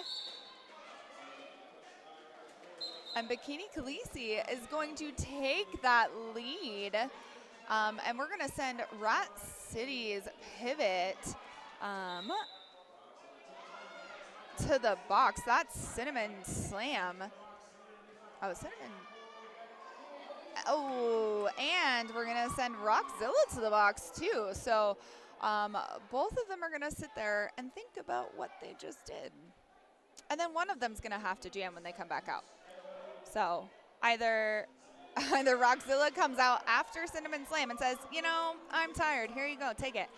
And Bikini Khaleesi is going to take that lead. And we're going to send Rat City's pivot to the box. That's Cinnamon Slam. Oh, Cinnamon. Oh, and we're going to send Rockzilla to the box, too. So both of them are going to sit there and think about what they just did. And then one of them's going to have to jam when they come back out. So either Rockzilla comes out after Cinnamon Slam and says, you know, I'm tired. Here you go. Take it.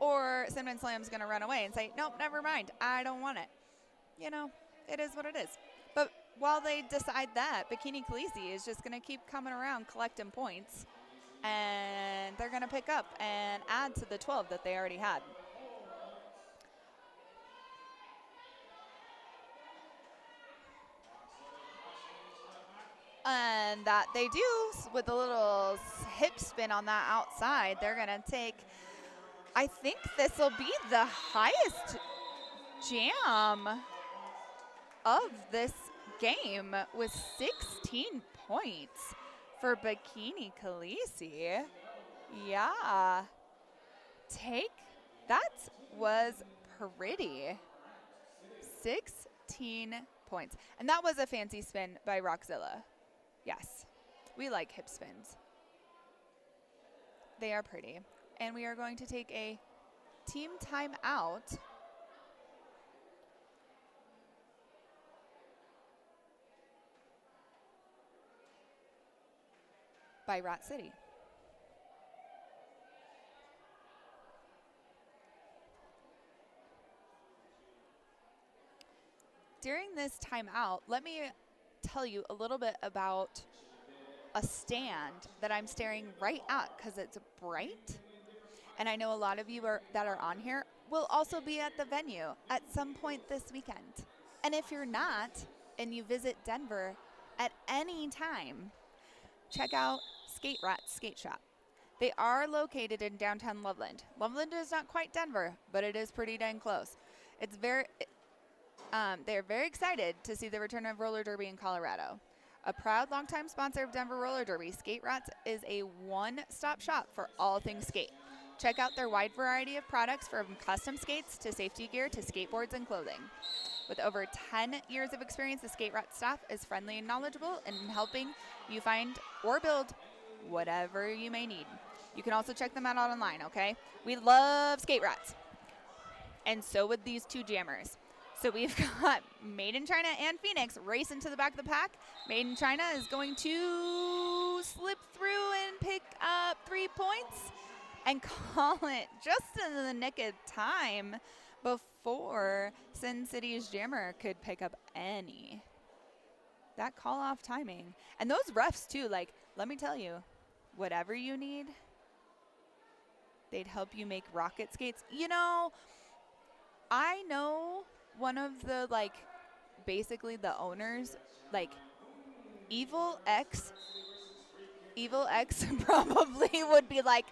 Or Cinnamon Slam's going to run away and say, nope, never mind. I don't want it. You know, it is what it is. But while they decide that, Bikini Khaleesi is just going to keep coming around collecting points. And they're going to pick up and add to the 12 that they already had. And that they do with a little hip spin on that outside. They're going to take, I think this will be the highest jam of this game with 16 points for Bikini Khaleesi. Yeah. That was pretty. 16 points. And that was a fancy spin by Rockzilla. Yes, we like hip spins. They are pretty. And we are going to take a team timeout. By Rat City. During this timeout, let me tell you a little bit about a stand that I'm staring right at because it's bright. And I know a lot of you that are on here will also be at the venue at some point this weekend. And if you're not and you visit Denver at any time, check out Skate Rat's Skate Shop. They are located in downtown Loveland. Loveland is not quite Denver, but it is pretty dang close. They're very excited to see the return of roller derby in Colorado. A proud longtime sponsor of Denver Roller Derby, Skate Rats is a one-stop shop for all things skate. Check out their wide variety of products from custom skates to safety gear to skateboards and clothing. With over 10 years of experience, the Skate Rat staff is friendly and knowledgeable in helping you find or build whatever you may need. You can also check them out online, okay? We love Skate Rats. And so would these two jammers. So we've got Made in China and Phoenix racing to the back of the pack. Made in China is going to slip through and pick up 3 points and call it just in the nick of time before 4, Sin City's Jammer could pick up any. That call-off timing. And those refs, too, like, let me tell you, whatever you need, they'd help you make rocket skates. You know, I know one of the, like, basically the owners, like, Evil X probably would be like,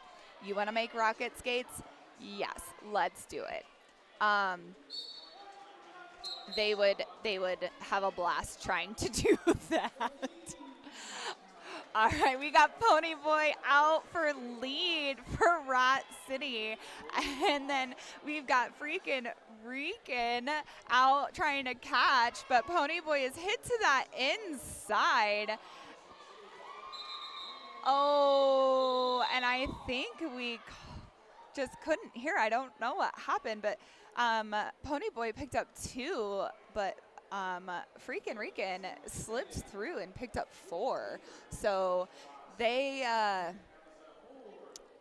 you want to make rocket skates? Yes, let's do it. They would have a blast trying to do that. All right, we got Pony Boy out for lead for Rat City. And then we've got freaking Rican out trying to catch, but Pony Boy is hit to that inside. Oh, and I think we just couldn't hear. I don't know what happened, but Pony Boy picked up 2, but freaking Rican slipped through and picked up 4. So they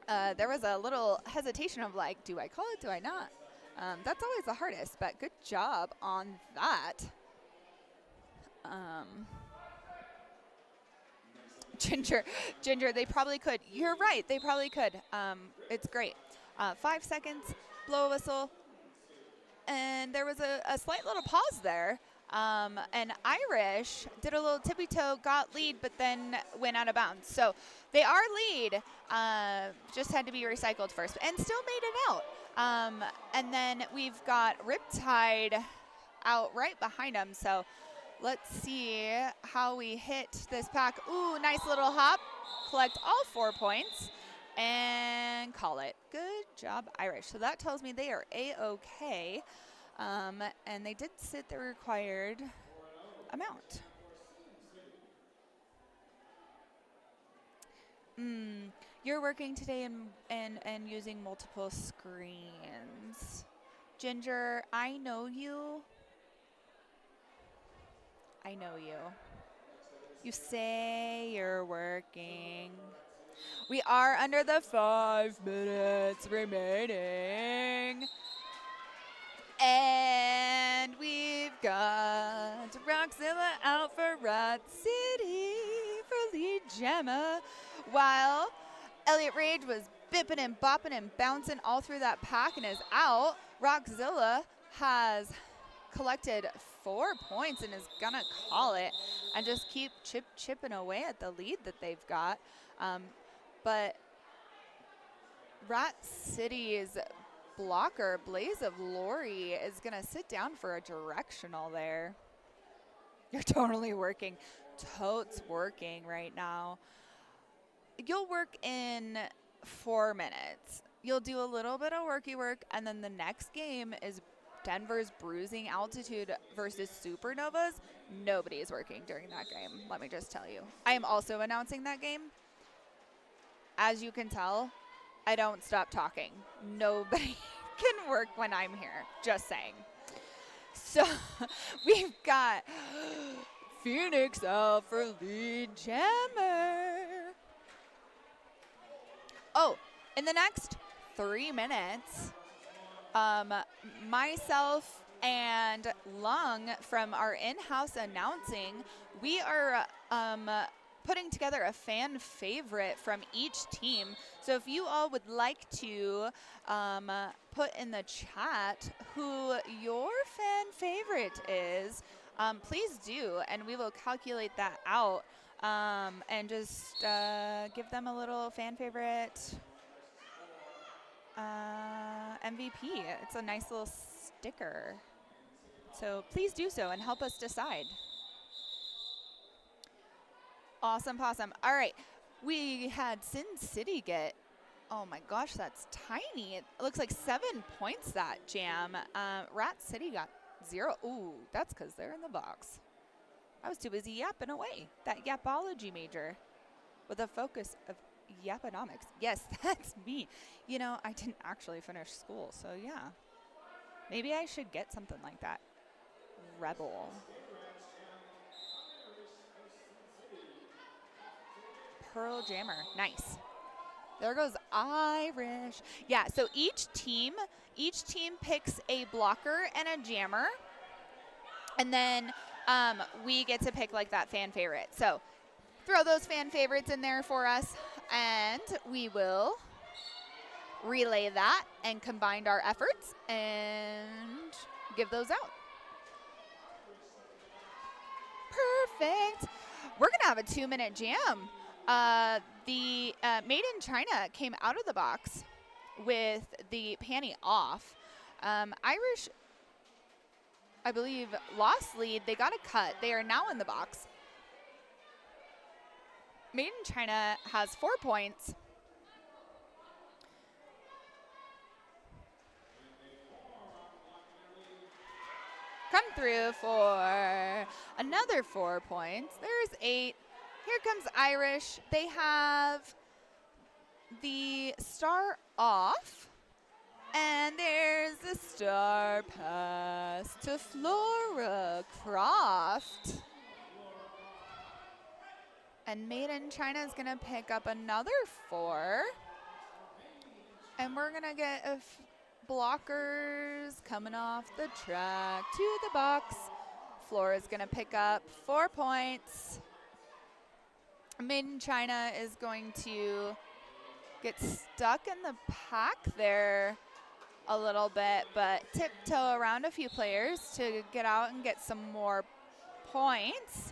there was a little hesitation of like, do I call it? Do I not? That's always the hardest, but good job on that. Ginger, they probably could. You're right, they probably could. It's great. 5 seconds, blow a whistle, and there was a slight little pause there. And Irish did a little tippy toe, got lead, but then went out of bounds. So they are lead, just had to be recycled first, and still made it out. And then we've got Riptide out right behind them. So let's see how we hit this pack. Ooh, nice little hop. Collect all 4 points and call it. Good job, Irish. So that tells me they are A-OK. And they did sit the required amount. You're working today and using multiple screens. Ginger, I know you. I know you. You say you're working. We are under the 5 minutes remaining. And we've got Roxzilla out for Rat City for lead Gemma. While Elliot Rage was bipping and bopping and bouncing all through that pack and is out, Roxzilla has collected 4 points and is gonna call it and just keep chipping away at the lead that they've got. But Rat City's blocker, Blaze of Lori, is gonna sit down for a directional there. You're totally working. Totes working right now. You'll work in 4 minutes. You'll do a little bit of worky work, and then the next game is Denver's Bruising Altitude versus Supernovas. Nobody is working during that game, let me just tell you. I am also announcing that game. As you can tell, I don't stop talking. Nobody can work when I'm here, just saying. So we've got Phoenix out for lead Jammer. Oh, in the next 3 minutes, myself and Lung from our in-house announcing, we are putting together a fan favorite from each team. So if you all would like to put in the chat who your fan favorite is, please do, and we will calculate that out and just give them a little fan favorite MVP. It's a nice little sticker. So please do so and help us decide. Awesome possum. All right, we had Sin City get, oh my gosh, that's tiny. It looks like 7 points, that jam. Rat City got 0. Ooh, that's because they're in the box. I was too busy yapping away. That yapology major with a focus of yaponomics. Yes, that's me. You know, I didn't actually finish school, so yeah. Maybe I should get something like that. Rebel. Pearl Jammer. Nice. There goes Irish. Yeah, so each team each team picks a blocker and a jammer. And then we get to pick like that fan favorite. So throw those fan favorites in there for us, and we will relay that and combine our efforts and give those out. Perfect. We're going to have a 2-minute jam. The Made in China came out of the box with the panty off. Irish, I believe, lost lead. They got a cut. They are now in the box. Made in China has 4 points. Come through for another 4 points. There's 8. Here comes Irish. They have the star off. And there's the star pass to Flora Croft. And Made in China is going to pick up another 4. And we're going to get blockers coming off the track to the box. Flora's going to pick up 4 points. Made in China is going to get stuck in the pack there a little bit, but tiptoe around a few players to get out and get some more points.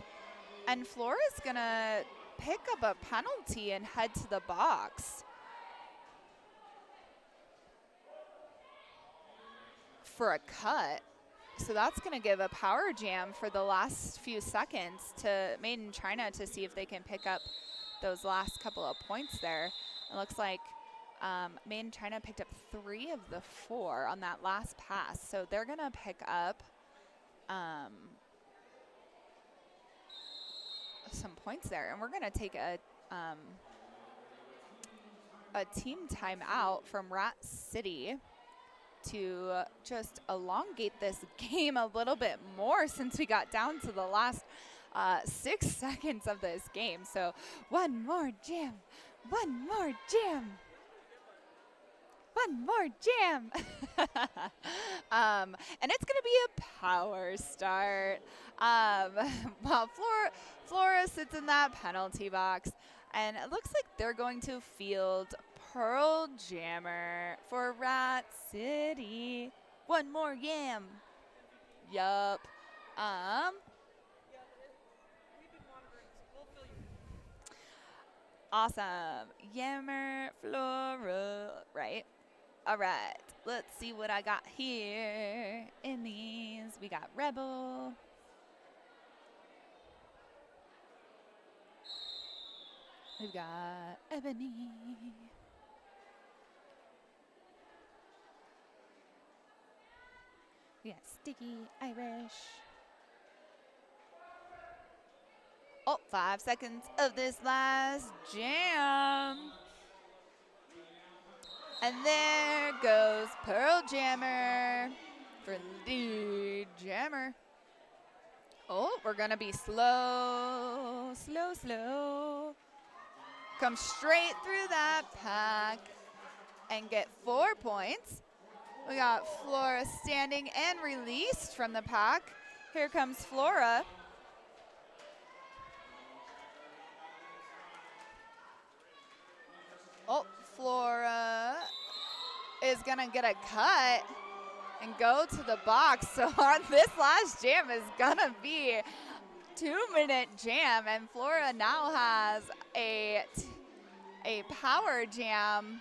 And Flora's going to pick up a penalty and head to the box for a cut. So that's going to give a power jam for the last few seconds to Made in China to see if they can pick up those last couple of points there. It looks like Made in China picked up 3 of the 4 on that last pass. So they're going to pick up some points there. And we're going to take a team timeout from Rat City to just elongate this game a little bit more since we got down to the last 6 seconds of this game. So one more jam, one more jam, one more jam. And it's going to be a power start. While Flora sits in that penalty box, and it looks like they're going to field Pearl Jammer for Rat City. One more yam. Yup. Awesome. Yammer, Flora. Right. All right. Let's see what I got here in these. We got Rebel. We've got Ebony. We got Sticky, Irish. Oh, 5 seconds of this last jam. And there goes Pearl Jammer for lead jammer. Oh, we're going to be slow, slow, slow. Come straight through that pack and get 4 points. We got Flora standing and released from the pack. Here comes Flora. Oh, Flora is going to get a cut and go to the box. So this last jam is going to be 2-minute jam, and Flora now has a power jam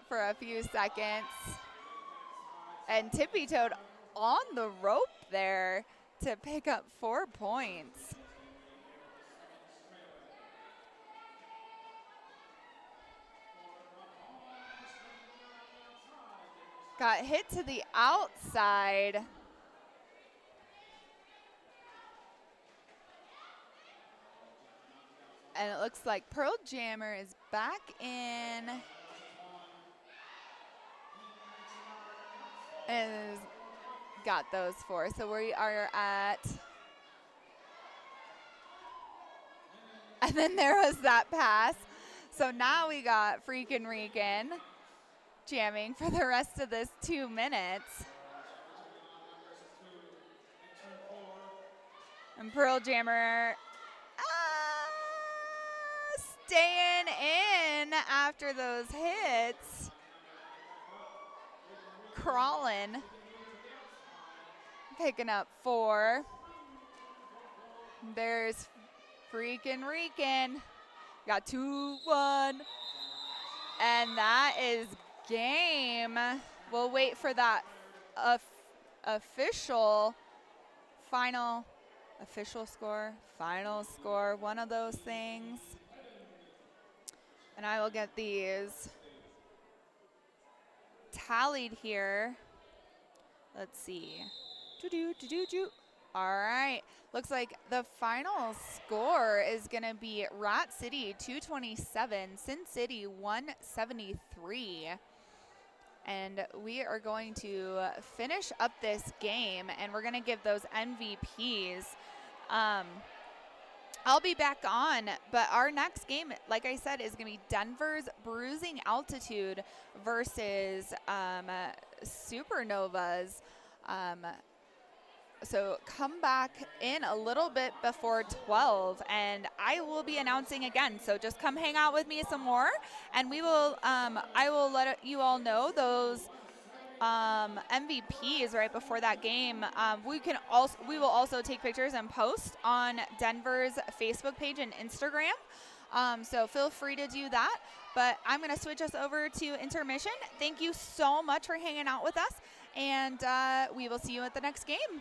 for a few seconds, and tippy-toed on the rope there to pick up 4 points. Got hit to the outside. And it looks like Pearl Jammer is back in. And got those 4. So we are at. And then there was that pass. So now we got Freakin' Rican jamming for the rest of this 2 minutes. And Pearl Jammer staying in after those hits. Crawling. Picking up 4. There's freaking Rican. Got 2-1. And that is game. We'll wait for that official final score, one of those things. And I will get these tallied here. Let's see. All right. Looks like the final score is going to be Rat City 227, Sin City 173. And we are going to finish up this game, and we're going to give those MVPs. I'll be back on, but our next game, like I said, is going to be Denver's Bruising Altitude versus Supernovas. So come back in a little bit before 12, and I will be announcing again. So just come hang out with me some more, and we will. I will let you all know those MVPs right before that game. We will also take pictures and post on Denver's Facebook page and Instagram. So feel free to do that. But I'm going to switch us over to intermission. Thank you so much for hanging out with us, and we will see you at the next game.